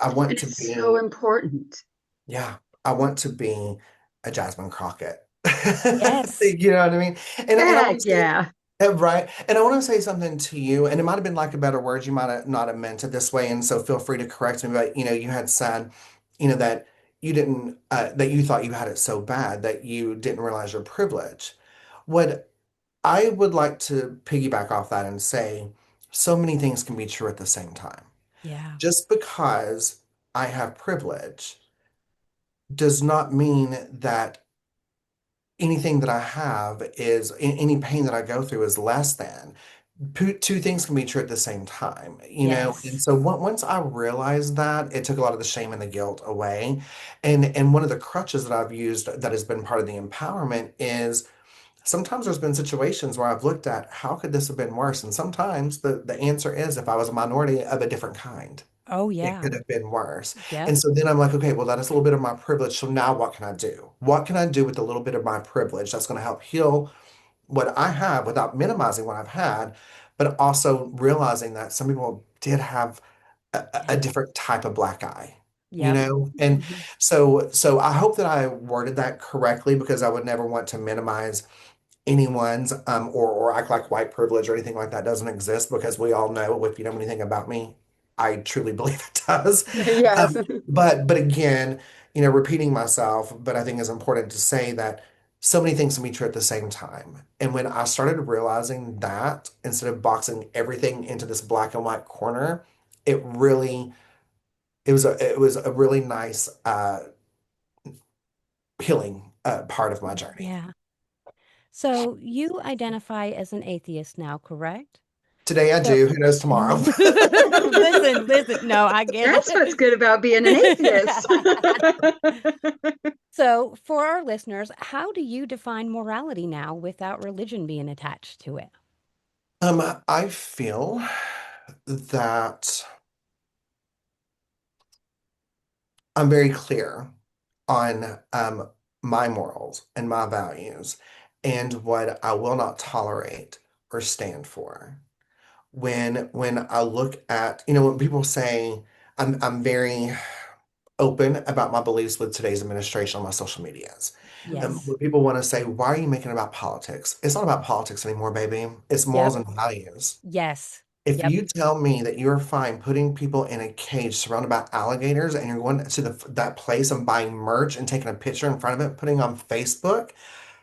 I want And to it's so be, important. yeah, I want to be a Jasmine Crockett. Yes. You know what I mean? And I Heck want to say, yeah. right. And I want to say something to you, and it might have been like a better word. You might have not have meant it this way, and so feel free to correct me. But you had said, that you didn't, that you thought you had it so bad that you didn't realize your privilege. What I would like to piggyback off that and say, so many things can be true at the same time. Yeah. Just because I have privilege does not mean that anything that I have any pain that I go through is less than. Two things can be true at the same time, And Yes. so once I realized that, it took a lot of the shame and the guilt away. And one of the crutches that I've used that has been part of the empowerment is sometimes there's been situations where I've looked at how could this have been worse? And sometimes the answer is if I was a minority of a different kind. Oh, It yeah. could have been worse. Yep. And so then I'm like, okay, well, that is a little bit of my privilege. So now what can I do? What can I do with a little bit of my privilege that's going to help heal what I have without minimizing what I've had, but also realizing that some people did have a Yep. different type of black eye. you Yep. know? And Mhm. so I hope that I worded that correctly because I would never want to minimize anyone's or act like white privilege or anything like that doesn't exist because we all know if you know anything about me, I truly believe it does. Yes. But again, repeating myself, but I think it's important to say that so many things can be true at the same time. And when I started realizing that instead of boxing everything into this black and white corner, it really it was a really nice healing part of my journey. Yeah. So you identify as an atheist now, correct? Today I So do. Who knows tomorrow? listen, listen. No, I get That's what's good about being an atheist. it. So, for our listeners, how do you define morality now without religion being attached to it? I feel that I'm very clear on my morals and my values and what I will not tolerate or stand for. When I look at, when people say I'm very open about my beliefs with today's administration on my social medias. Yes. When people want to say, why are you making it about politics? It's not about politics anymore, baby. It's morals Yep. and values. Yes. If Yep. you tell me that you're fine putting people in a cage surrounded by alligators and you're going to that place and buying merch and taking a picture in front of it, putting on Facebook,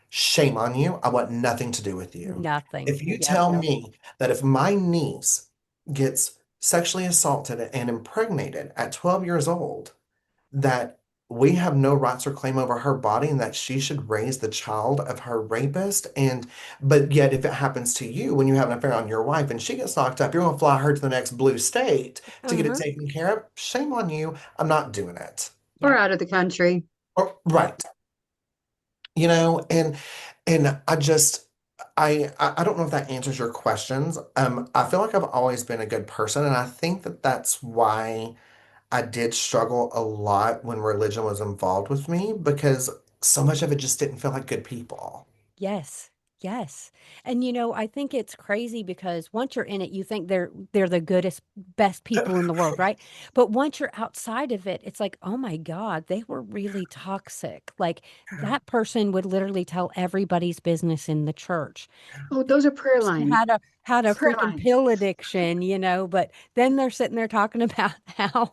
shame on you. I want nothing to do with you. Nothing. If you Yep. tell me that if my niece gets sexually assaulted and impregnated at 12 years old, that we have no rights or claim over her body and that she should raise the child of her rapist. And but yet if it happens to you when you have an affair on your wife and she gets knocked up, you're gonna fly her to the next blue state to get it Uh-huh. taken care of. Shame on you. I'm not doing it. Or Yep. out of the country. Yep. Right. And I just I don't know if that answers your questions. I feel like I've always been a good person, and I think that that's why I did struggle a lot when religion was involved with me because so much of it just didn't feel like good people. Yes. Yes. And I think it's crazy because once you're in it, you think they're the goodest, best people in the world, right? But once you're outside of it, it's like, oh my God, they were really toxic. Like that person would literally tell everybody's business in the church. Oh, those are prayer Person lines. had a Prayer freaking lines. pill addiction, but then they're sitting there talking about how,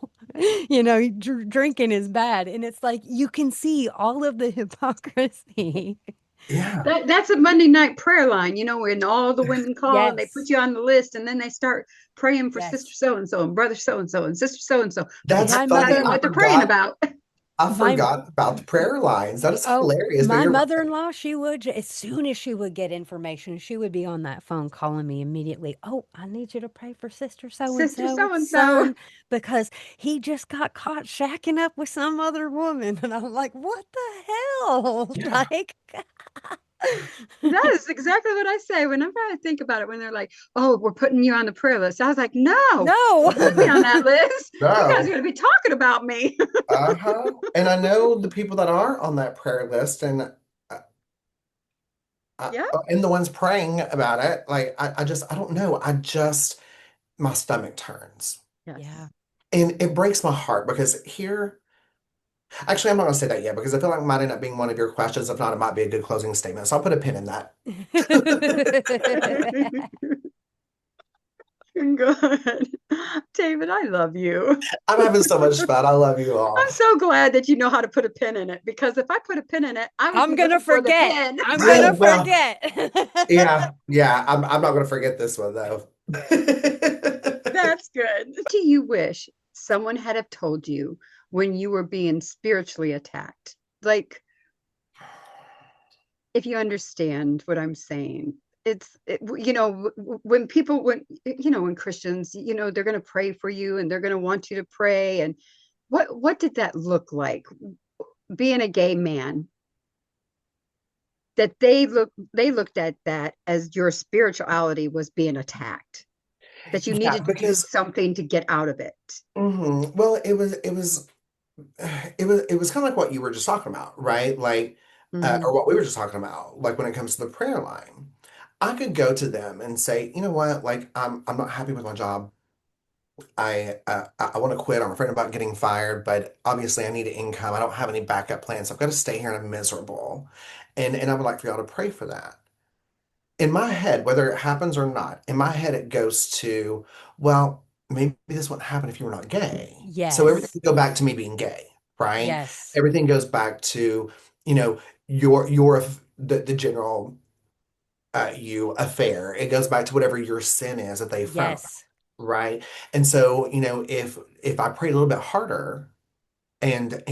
drinking is bad. And it's like you can see all of the hypocrisy. Yeah. That's a Monday night prayer line, when all the women call and they put Yes. you on the list and then they start praying for sister Yes. so and so and brother so and sister so and so, but they That's My haven't funny. forgotten mother, what they're praying about. I my forgot about the prayer lines. That is oh, hilarious, but my you're mother-in-law, she would, as soon as she would get information, she would be on that phone calling me immediately. Oh, I need you to pray for Sister Sister so-and-so's so and so. son because he just got caught shacking up with some other woman. And I'm like, what the hell? yeah. Like, That is exactly what I say whenever I think about it. When they're like, "Oh, we're putting you on the prayer list," I was like, "No, no. don't put me on that list. You guys are No. going to be talking about me." Uh-huh. And I know the people that are on that prayer list Yeah. and the ones praying about it, like I don't know. My stomach turns. Yeah. Yes. And it breaks my heart because here, actually, I'm not going to say that yet because I feel like it might end up being one of your questions. If not, it might be a good closing statement. So I'll put a pin in that. Good. David, I love you. I'm having so much fun. I love you I'm all. so glad that you know how to put a pin in it because if I put a pin in it, I would I'm be gonna looking for the forget. pin. I'm Oh, gonna well, forget. yeah, yeah. I'm not going to forget this one though. That's good. What do you wish someone had have told you when you were being spiritually attacked? Like, if you understand what I'm saying, when people, when Christians, they're going to pray for you and they're going to want you to pray. And what did that look like being a gay man? That they looked at that as your spirituality was being attacked, that you Yeah, needed to do because something to get out of it. well, it was kind of like what you were just talking about, right? Like, or Mm-hmm. what we were just talking about, like when it comes to the prayer line. I could go to them and say, you know what, like I'm not happy with my job. I want to quit. I'm afraid about getting fired, but obviously I need an income. I don't have any backup plans. I've got to stay here and I'm miserable. And I would like for y'all to pray for that. In my head, whether it happens or not, in my head it goes to, well, maybe this wouldn't happen if you were not gay. So everything Yes. would go back to me being gay, right? Yes. Everything goes back to, you know, your the general you affair. It goes back to whatever your sin is that they affirm, Yes. right? And so, if I prayed a little bit harder and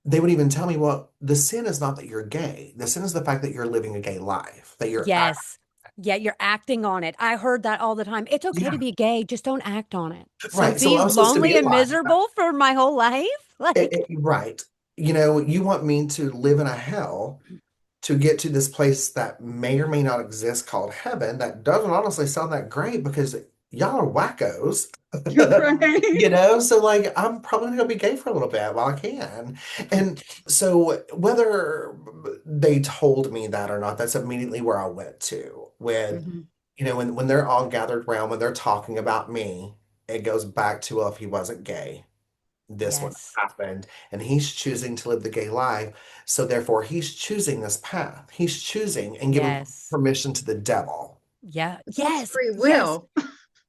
they would even tell me, well, the sin is not that you're gay. The sin is the fact that you're living a gay life, that you're Yes. Yeah, you're acting on it. I heard that all the time. It's okay to yeah, be gay, just don't act on it. So right. So be I was supposed to be lonely and alive. miserable for my whole life? Like, Right. You want me to live in a hell to get to this place that may or may not exist called heaven that doesn't honestly sound that great because y'all are wackos. You're right. So like I'm probably gonna be gay for a little bit while I can. And so whether they told me that or not, that's immediately where I went to with, Mhm. when they're all gathered around, when they're talking about me, it goes back to, well, if he wasn't gay, this wouldn't yes. have happened. And he's choosing to live the gay life. So therefore he's choosing this path. He's choosing and giving Yes. permission to the devil. Yeah. But that's Yes. free Yes. will.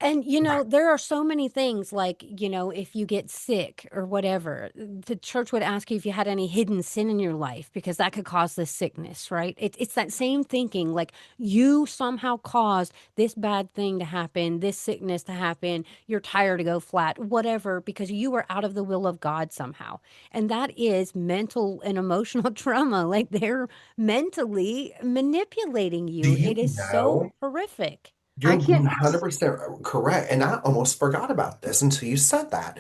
And Right. there are so many things like, if you get sick or whatever, the church would ask you if you had any hidden sin in your life because that could cause this sickness, right? It's that same thinking, like you somehow caused this bad thing to happen, this sickness to happen, your tire to go flat, whatever, because you were out of the will of God somehow. And that is mental and emotional trauma. Like they're mentally manipulating Do you. you It is so know? horrific. I You're can't. 100% correct. And I almost forgot about this until you said that.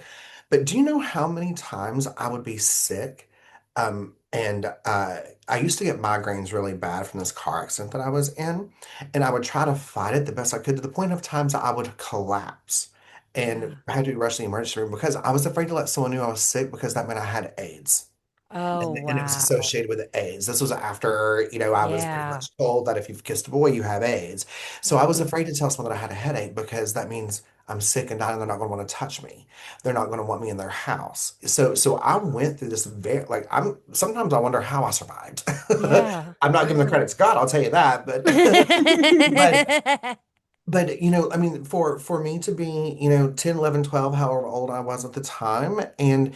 But do you know how many times I would be sick? And I used to get migraines really bad from this car accident that I was in. And I would try to fight it the best I could to the point of times I would collapse and Yeah. I had to be rushed to the emergency room because I was afraid to let someone know I was sick because that meant I had AIDS. Oh, And it was wow. associated with AIDS. This was after, I was pretty Yeah. much told that if you've kissed a boy, you have AIDS. So I was Oh, afraid to tell someone that I had a headache because that means I'm sick and dying. They're not going to want to touch me. They're not going to want me in their house. So I went through this very, like, sometimes I wonder how I survived. yeah. I'm not I giving the know. credit to God, I'll tell you that. But, but, but, I mean, for me to be, 10, 11, 12, however old I was at the time, and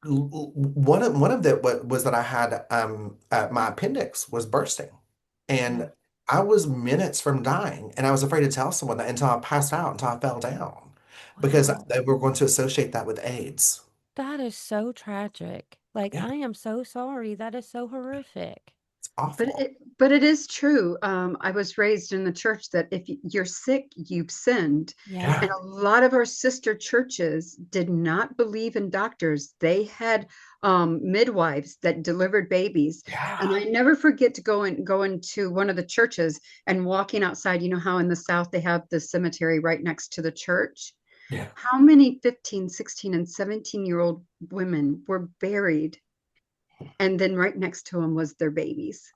one of the what was that I had my appendix was bursting, Yeah. and I was minutes from dying, and I was afraid to tell someone that until I passed out, until I fell down, because Wow. they were going to associate that with AIDS. That is so tragic. Like, Yeah, I am so sorry. That is so horrific. it's But awful. it is true. I was raised in the church that if you're sick, you've sinned. Yeah. And Yeah, a lot of our sister churches did not believe in doctors. They had midwives that delivered babies. And yeah, I never forget to go into one of the churches and walking outside. You know how in the South they have the cemetery right next to the church? yeah. How many 15, 16, and 17-year-old women were buried? And then right next to them was their babies.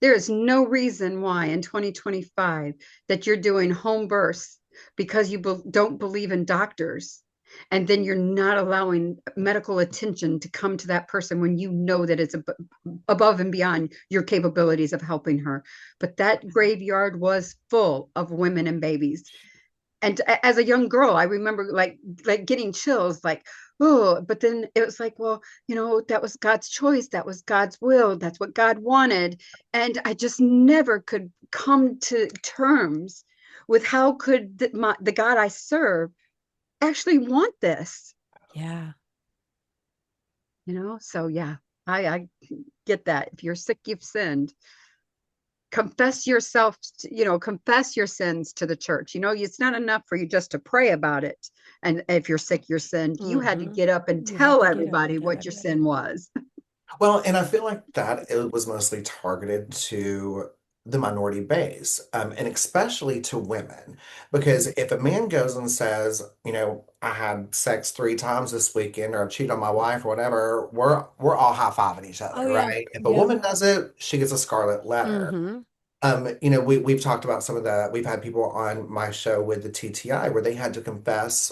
There is no reason why in 2025 that you're doing home births because you don't believe in doctors. And then you're not allowing medical attention to come to that person when you know that it's above and beyond your capabilities of helping her. But that graveyard was full of women and babies. And as a young girl, I remember like getting chills, like, oh, but then it was like, well, that was God's choice, that was God's will, that's what God wanted. And I just never could come to terms with how could the God I serve actually want this. Yeah. So yeah, I get that. If you're sick, you've sinned. Confess yourself, confess your sins to the church. It's not enough for you just to pray about it. And if you're sick, you're sinned. You had to Mm-hmm. get up and You have tell to get up everybody and tell what your everybody. sin was. Well, and I feel like that it was mostly targeted to the minority base, and especially to women. Because if a man goes and says, I had sex 3 times this weekend, or I cheated on my wife, or whatever, we're all high-fiving each Oh, other, yeah. right? If a Yep. woman does it, she gets a scarlet letter. Mm-hmm. we've talked about some of we've had people on my show with the TTI where they had to confess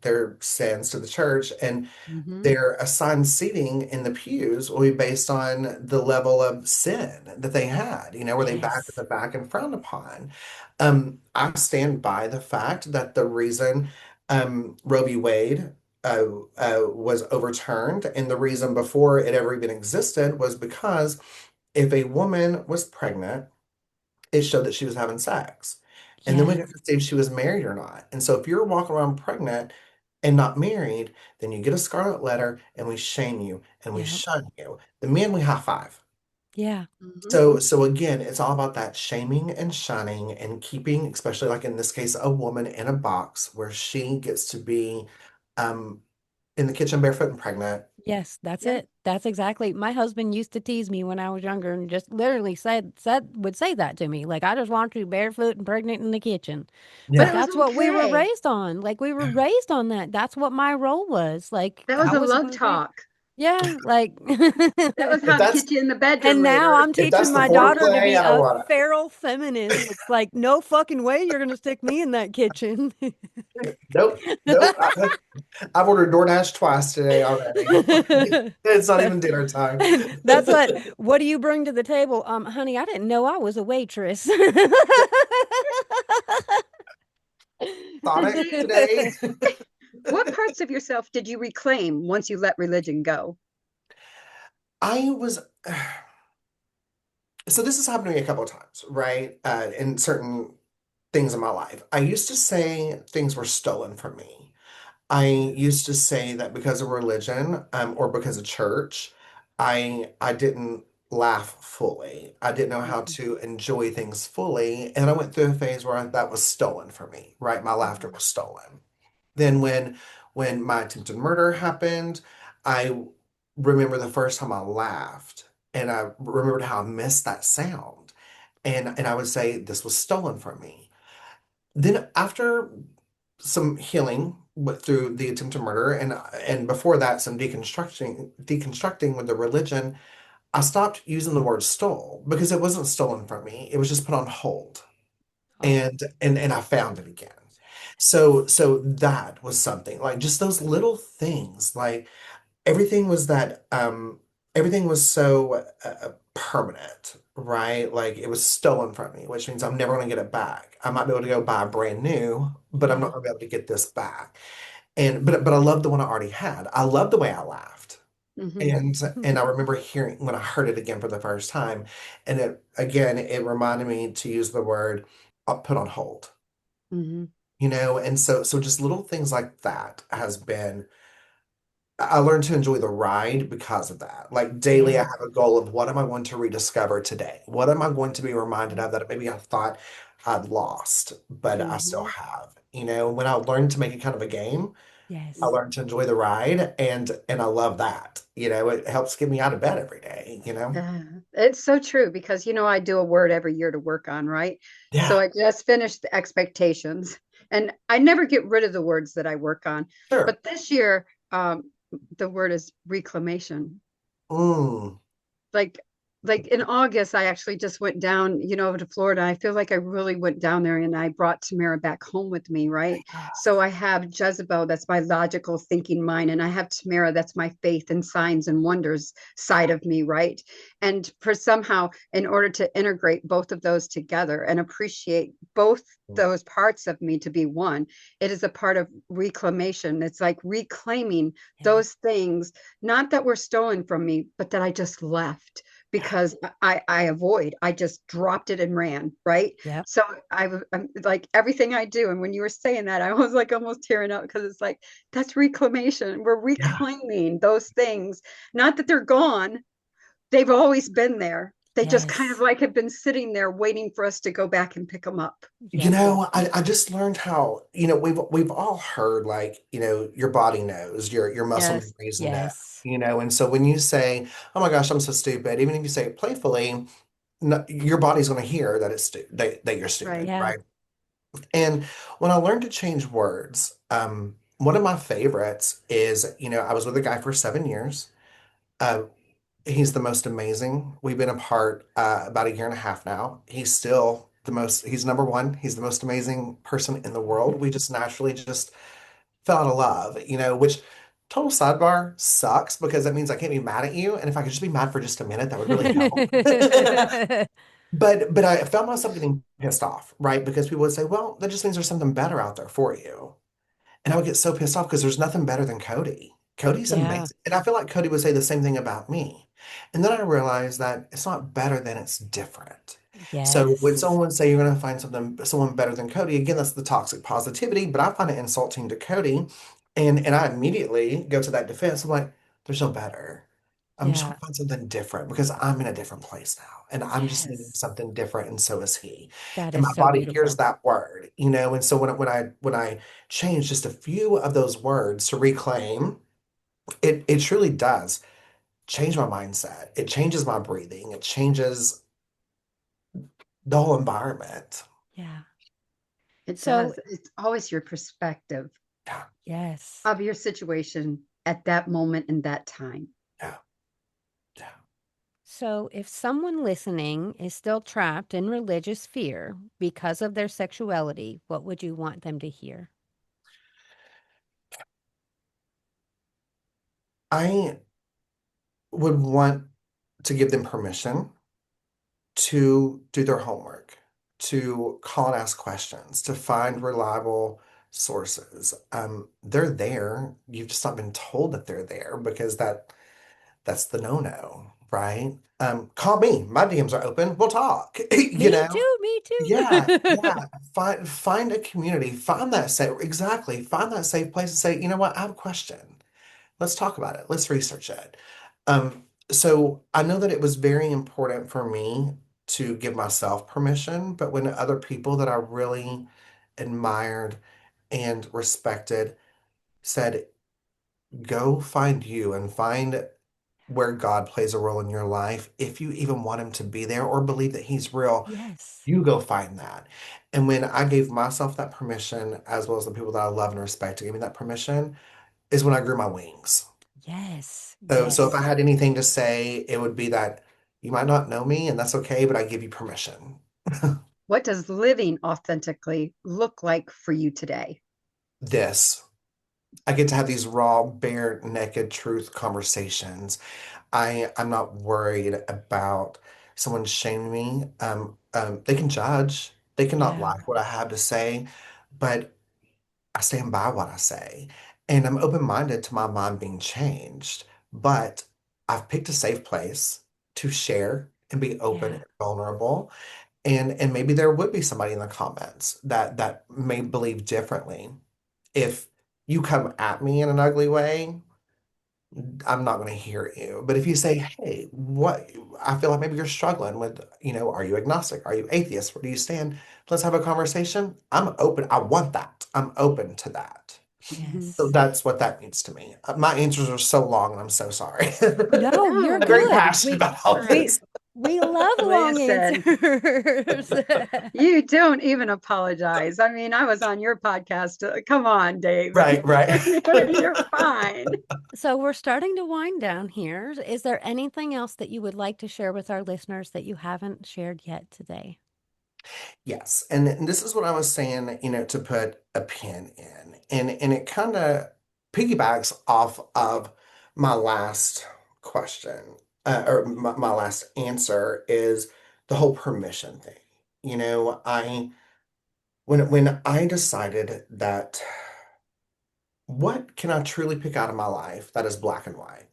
their sins to the church, and Hmm. their assigned seating in the pews will be based on the level of sin that they had, were they back at Yes. the back and frowned upon? I stand by the fact that the reason Roe v. Wade was overturned, and the reason before it ever even existed, was because if a woman was pregnant, it showed that she was having sex. And then we got Yes. to see if she was married or not. And so if you're walking around pregnant and not married, then you get a scarlet letter and we shame you and we Yep. shun you. The men we high five. Yeah. Hmm. So again, it's all about that shaming and shunning and keeping, especially like in this case, a woman in a box where she gets to be um, in the kitchen barefoot and pregnant. Yes, that's Yeah. it. That's exactly. My husband used to tease me when I was younger and just literally would say that to me. Like, I just want you barefoot and pregnant in the kitchen. But But it Yeah. was that's what we were okay. raised on. Like, we were raised on that. That's what my role was. Like, That was that a was love supposed to be. talk. Yeah, like That was If how to that's get you in the bedroom and now later. I'm if teaching that's the my daughter to foreplay, be I don't a want feral feminist. It's like, no fucking way you're gonna stick me in that kitchen. it. Nope. Nope. I've ordered DoorDash twice today already. It's not even dinner time. That's what do you bring to the table? Honey, I didn't know I was a waitress. So, Sonic Dave, today. what parts of yourself did you reclaim once you let religion go? I was so this has happened to me a couple of times, right? In certain things in my life. I used to say things were stolen from me. I used to say that because of religion, or because of church, I didn't laugh fully. I didn't know how Mhm. to enjoy things fully, and I went through a phase where that was stolen from me, right? My laughter Mhm. was stolen. Then when my attempted murder happened, I remember the first time I laughed, and I remembered how I missed that sound. And I would say this was stolen from me. Then after some healing through the attempted murder, and before that some deconstructing with the religion, I stopped using the word stole because it wasn't stolen from me. It was just put on hold. Oh, And I found it again. So that was something, like just those little things, like everything was that everything was so permanent, right? Like it was stolen from me, which means I'm never going to get it back. I might be able to go buy a brand new, but I'm not yeah. going to be able to get this back. And but I love the one I already had. I love the way I laughed. Mhm. And I remember hearing when I heard it again for the first time, and it reminded me to use the word put on hold, Mhm. and so just little things like that has been. I learned to enjoy the ride because of that. Like daily, I Yeah. have a goal of what am I going to rediscover today? What am I going to be reminded Yep. of that maybe I thought I'd lost, but I still Mhm. have. When I learned to make it kind of a game, I Yes. learned to enjoy the ride, and I love that. It helps get me out of bed every day. Yeah, it's so true because I do a word every year to work on, right? So Yeah, I just finished the expectations, and I never get rid of the words that I work on. sure. But this year, the word is reclamation. Mm. like like in August, I actually just went down, to Florida. I feel like I really went down there and I brought Tamara back home with me, right? So I have Jezebel, that's my logical thinking mind, and I have Tamara, that's my faith and signs and wonders side of me, right? And for somehow, in order to integrate both of those together and appreciate both those parts of me to be one, it is a part of reclamation. It's like reclaiming Yeah. those things, not that were stolen from me, but that I just left because I just dropped it and ran, right? Yep. So I'm like everything I do. And when you were saying that, I was like almost tearing up because it's like that's reclamation. We're Yeah, reclaiming those things, not that they're gone. They've always been there. They just kind of Yes. like have been sitting there waiting for us to go back and pick them up. Yep. I just learned how, we've all heard, like, your body knows, your muscle Yes. memories know, Yes. and so when you say, oh my gosh, I'm so stupid, even if you say it playfully, no, your body's going to hear that that you're stupid, Right. Yeah. right? And when I learned to change words, one of my favorites is, I was with a guy for 7 years. He's the most amazing. We've been apart about a year and a half now. He's number one. He's the most amazing person in the world. We just naturally just fell out of love, which total sidebar sucks because that means I can't be mad at you. And if I could just be mad for just a minute, that would really help. But I found myself getting pissed off, right? Because people would say, well, that just means there's something better out there for you. And I would get so pissed off because there's nothing better than Cody. Cody's Yeah. amazing. And I feel like Cody would say the same thing about me. And then I realized that it's not better than it's different. So when Yes. someone would say you're going to find someone better than Cody, again, that's the toxic positivity, but I find it insulting to Cody. And I immediately go to that defense. I'm like, there's no better. I'm just Yeah. trying to find something different because I'm in a different place now. And I'm just needing Yes. something different, and so is he. That And is my so body hears beautiful. that word, and so when I change just a few of those words to reclaim, it truly does change my mindset. It changes my breathing. It changes the whole environment. Yeah. It So, does. It's always your perspective Yeah, yes. of your situation at that moment in that time. yeah, yeah. So, if someone listening is still trapped in religious fear because of their sexuality, what would you want them to hear? I would want to give them permission to do their homework, to call and ask questions, to find reliable sources. They're there. You've just not been told that they're there because that's the no-no, right? Call me. My DMs are open. We'll talk. Me too. Me Yeah, too. yeah. Find a community. Find that safe, exactly. Find that safe place and say, you know what? I have a question. Let's talk about it. Let's research it. So I know that it was very important for me to give myself permission, but when other people that I really admired and respected said, go find you and find where God plays a role in your life, if you even want him to be there or believe that he's real, Yes. you go find that. And when I gave myself that permission, as well as the people that I love and respect to give me that permission, is when I grew my wings. Yes. So if I Yes. had anything to say, it would be that you might not know me, and that's okay, but I give you permission. What does living authentically look like for you today? This. I get to have these raw, bare, naked truth conversations. I'm not worried about someone shaming me. They can judge. They cannot Yeah. like what I have to say, but I stand by what I say. And I'm open-minded to my mind being changed. But I've picked a safe place to share and be open Yeah. and vulnerable. And maybe there would be somebody in the comments that may believe differently. If you come at me in an ugly way, I'm not going to hear you. But if you say, hey, what, I feel like maybe you're struggling with, are you agnostic? Are you atheist? Where do you stand? Let's have a conversation. I'm open. I want that. I'm open to that. So Yes. that's what that means to me. My answers are so long and I'm so sorry. No, you're I'm very No, good. passionate We about all we this. we love long listen, answers. you don't even apologize. I mean, I was on your podcast. Come on, Dave. Right, right. You're fine. So we're starting to wind down here. Is there anything else that you would like to share with our listeners that you haven't shared yet today? Yes, and this is what I was saying, to put a pin in, and it kind of piggybacks off of my last question, or my last answer is the whole permission thing. I when I decided that what can I truly pick out of my life that is black and white?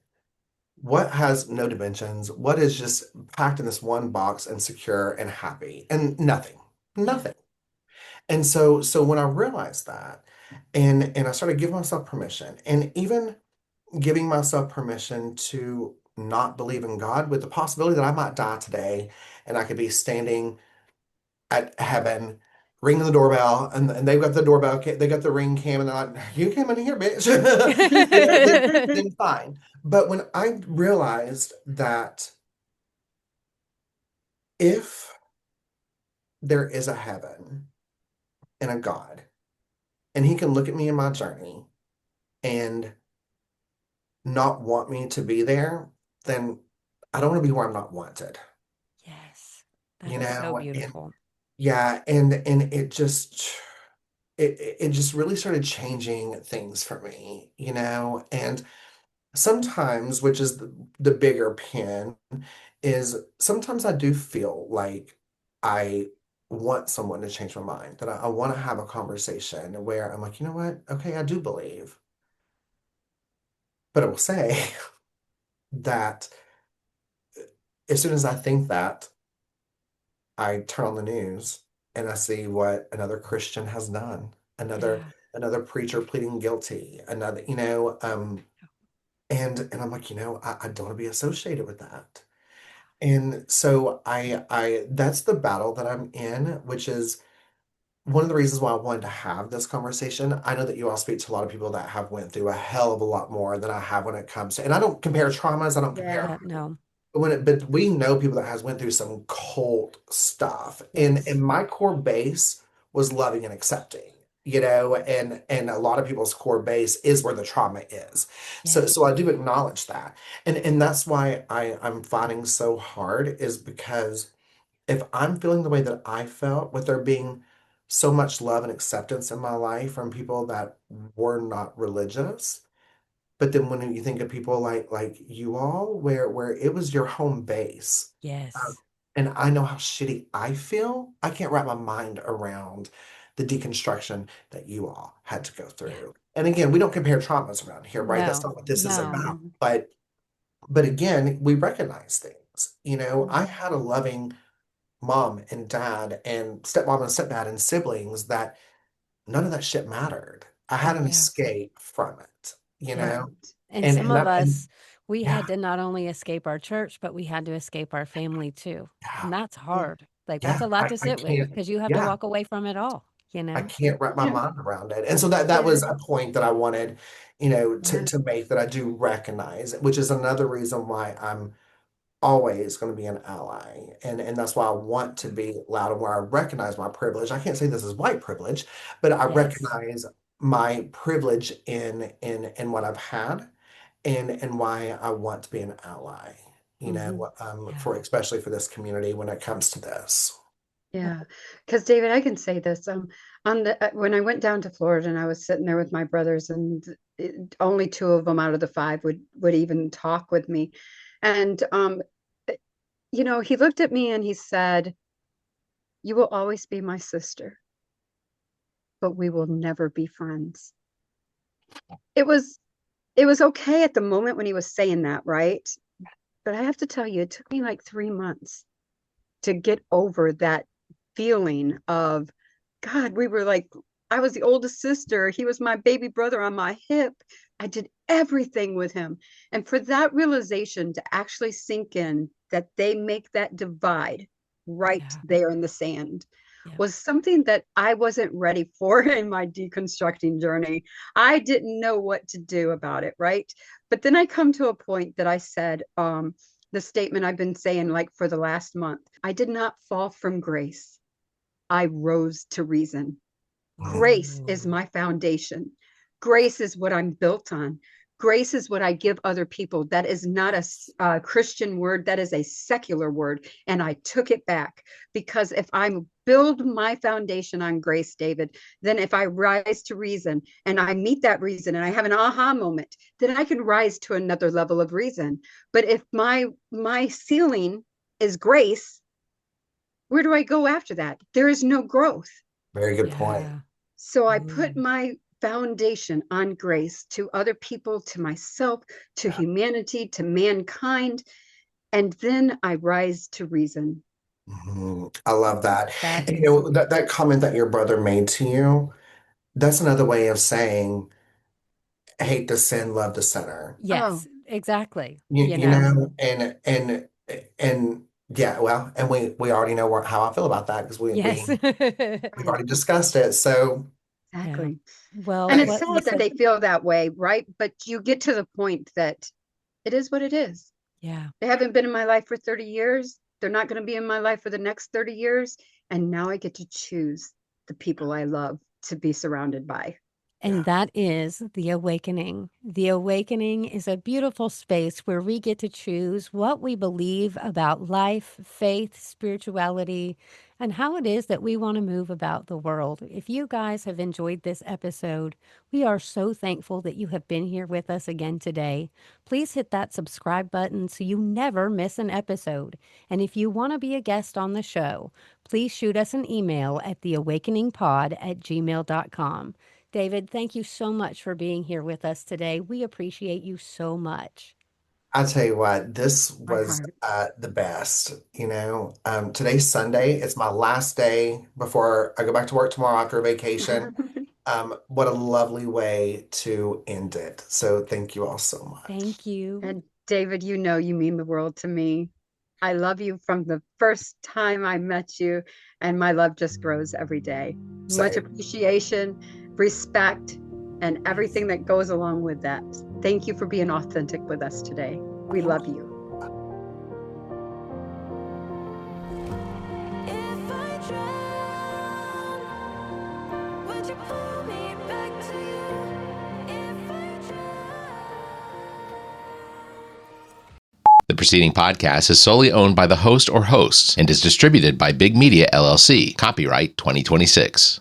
What has no dimensions? What is just packed in this one box and secure and happy and nothing, Yeah. nothing. And so when I realized that and I started giving myself permission and even giving myself permission to not believe in God with the possibility that I might die today and I could be standing at heaven ringing the doorbell and they've got the doorbell they got the ring cam and they're like, you came in here, bitch. Then fine. But when I realized that if there is a heaven and a God and he can look at me in my journey and not want me to be there, then I don't want to be where I'm not wanted, Yes. you That's so know? And beautiful. yeah, and it just really started changing things for me, you know? And sometimes, which is the bigger pin, is sometimes I do feel like I want someone to change my mind, that I want to have a conversation where I'm like, you know what? Okay, I do believe. But I will say that as soon as I think that, I turn on the news and I see what another Christian has done, Yeah. another preacher pleading guilty, another, and I'm like, I don't want to be associated with that. And so I that's the battle that I'm in, which is one of the reasons why I wanted to have this conversation. I know that you all speak to a lot of people that have went through a hell of a lot more than I have when it comes to, and I don't compare traumas, I don't compare, Yeah. No. but we know people that has went through some cult stuff, and Yes. my core base was loving and accepting, and a lot of people's core base is where the trauma is. So Yes. I do acknowledge that, and that's why I'm fighting so hard, is because if I'm feeling the way that I felt with there being so much love and acceptance in my life from people that were not religious, but then when you think of people like you all, where it was your home base, um, Yes. and I know how shitty I feel, I can't wrap my mind around the deconstruction that you all had to go Yeah. through. And again, we don't compare traumas around here, right? That's No. not what this is No. about. Mhm. But again, we recognize things. I Mhm. had a loving mom and dad and stepmom and stepdad and siblings that none of that shit mattered. I had an Yeah. escape from it, Yeah. Right. And and some and of that and us, we yeah, had to not only escape our church, but we had to escape our family too. yeah, And that's Yeah. hard. Like that's yeah. a lot to I sit with can't, because you have to yeah, walk away from it all, you I know? can't wrap my Yeah. mind around it. And so that Yeah. was a point that I wanted, Yeah. to make, that I do recognize, which is another reason why I'm always going to be an ally. And that's why I want to be loud, and where I recognize my privilege. I can't say this is white privilege, but I Yes. recognize my privilege in what I've had, and why I want to be an ally, Hmm. Yeah. for especially for this community when it comes to this. Yeah. Because David, I can say this. On the when I went down to Florida and I was sitting there with my brothers, and only two of them out of the five would even talk with me, and he looked at me and he said, "You will always be my sister, but we will never be friends." It was it was okay at the moment when he was saying that, right? But I have to tell you, it took me like 3 months to get over that feeling of, God, we were like, I was the oldest sister. He was my baby brother on my hip. I did everything with him. And for that realization to actually sink in, that they make that divide right Yeah. there in the sand, Yep. was something that I wasn't ready for in my deconstructing journey. I didn't know what to do about it, right? But then I come to a point that I said, the statement I've been saying like for the last month, I did not fall from grace. I rose to reason. Grace is Ooh. my foundation. Grace is what I'm built on. Grace is what I give other people. That is not a Yes. Christian word. That is a secular word. And I took it back because if I build my foundation on grace, David, then if I rise to reason and I meet that reason and I have an aha moment, then I can rise to another level of reason. But if my ceiling is grace, where do I go after that? There is no growth. Very good point. Yeah. So I put Ooh. my foundation on grace to other people, to myself, to Yeah. humanity, to mankind. And then I rise to reason. I love that. That And is, that comment that your brother made to you, that's another way of saying hate the sin, love the sinner. Oh, yes, exactly. You, You you know? know, and yeah, well, and we already know how I feel about that, because Yes. we've right. already discussed it. So Yeah. Exactly. Well, And it's what hey, you sad that said, they feel that way, right? But you get to the point that it is what it is. yeah. They haven't been in my life for 30 years. They're not going to be in my life for the next 30 years. And now I get to choose the people I love to be surrounded by. And that is The Awakening. The Awakening is a beautiful space where we get to choose what we believe about life, faith, spirituality, and how it is that we want to move about the world. If you guys have enjoyed this episode, we are so thankful that you have been here with us again today. Please hit that subscribe button so you never miss an episode. And if you want to be a guest on the show, please shoot us an email at theawakeningpod@gmail.com. David, thank you so much for being here with us today. We appreciate you so much. I'll tell you what, this My was heart. the best. Today's Sunday. It's my last day before I go back to work tomorrow after a vacation. What a lovely way to end it. So thank you all so much. Thank you. And David, you know you mean the world to me. I love you from the first time I met you, and my love just grows every day. Much Same. appreciation, respect, and Yes. everything that goes along with that. Thank you for being authentic with us today. We Thank love you. you. If I drown, would you pull me back to you? If I drown. The preceding podcast is solely owned by the host or hosts and is distributed by Big Media LLC. Copyright 2026.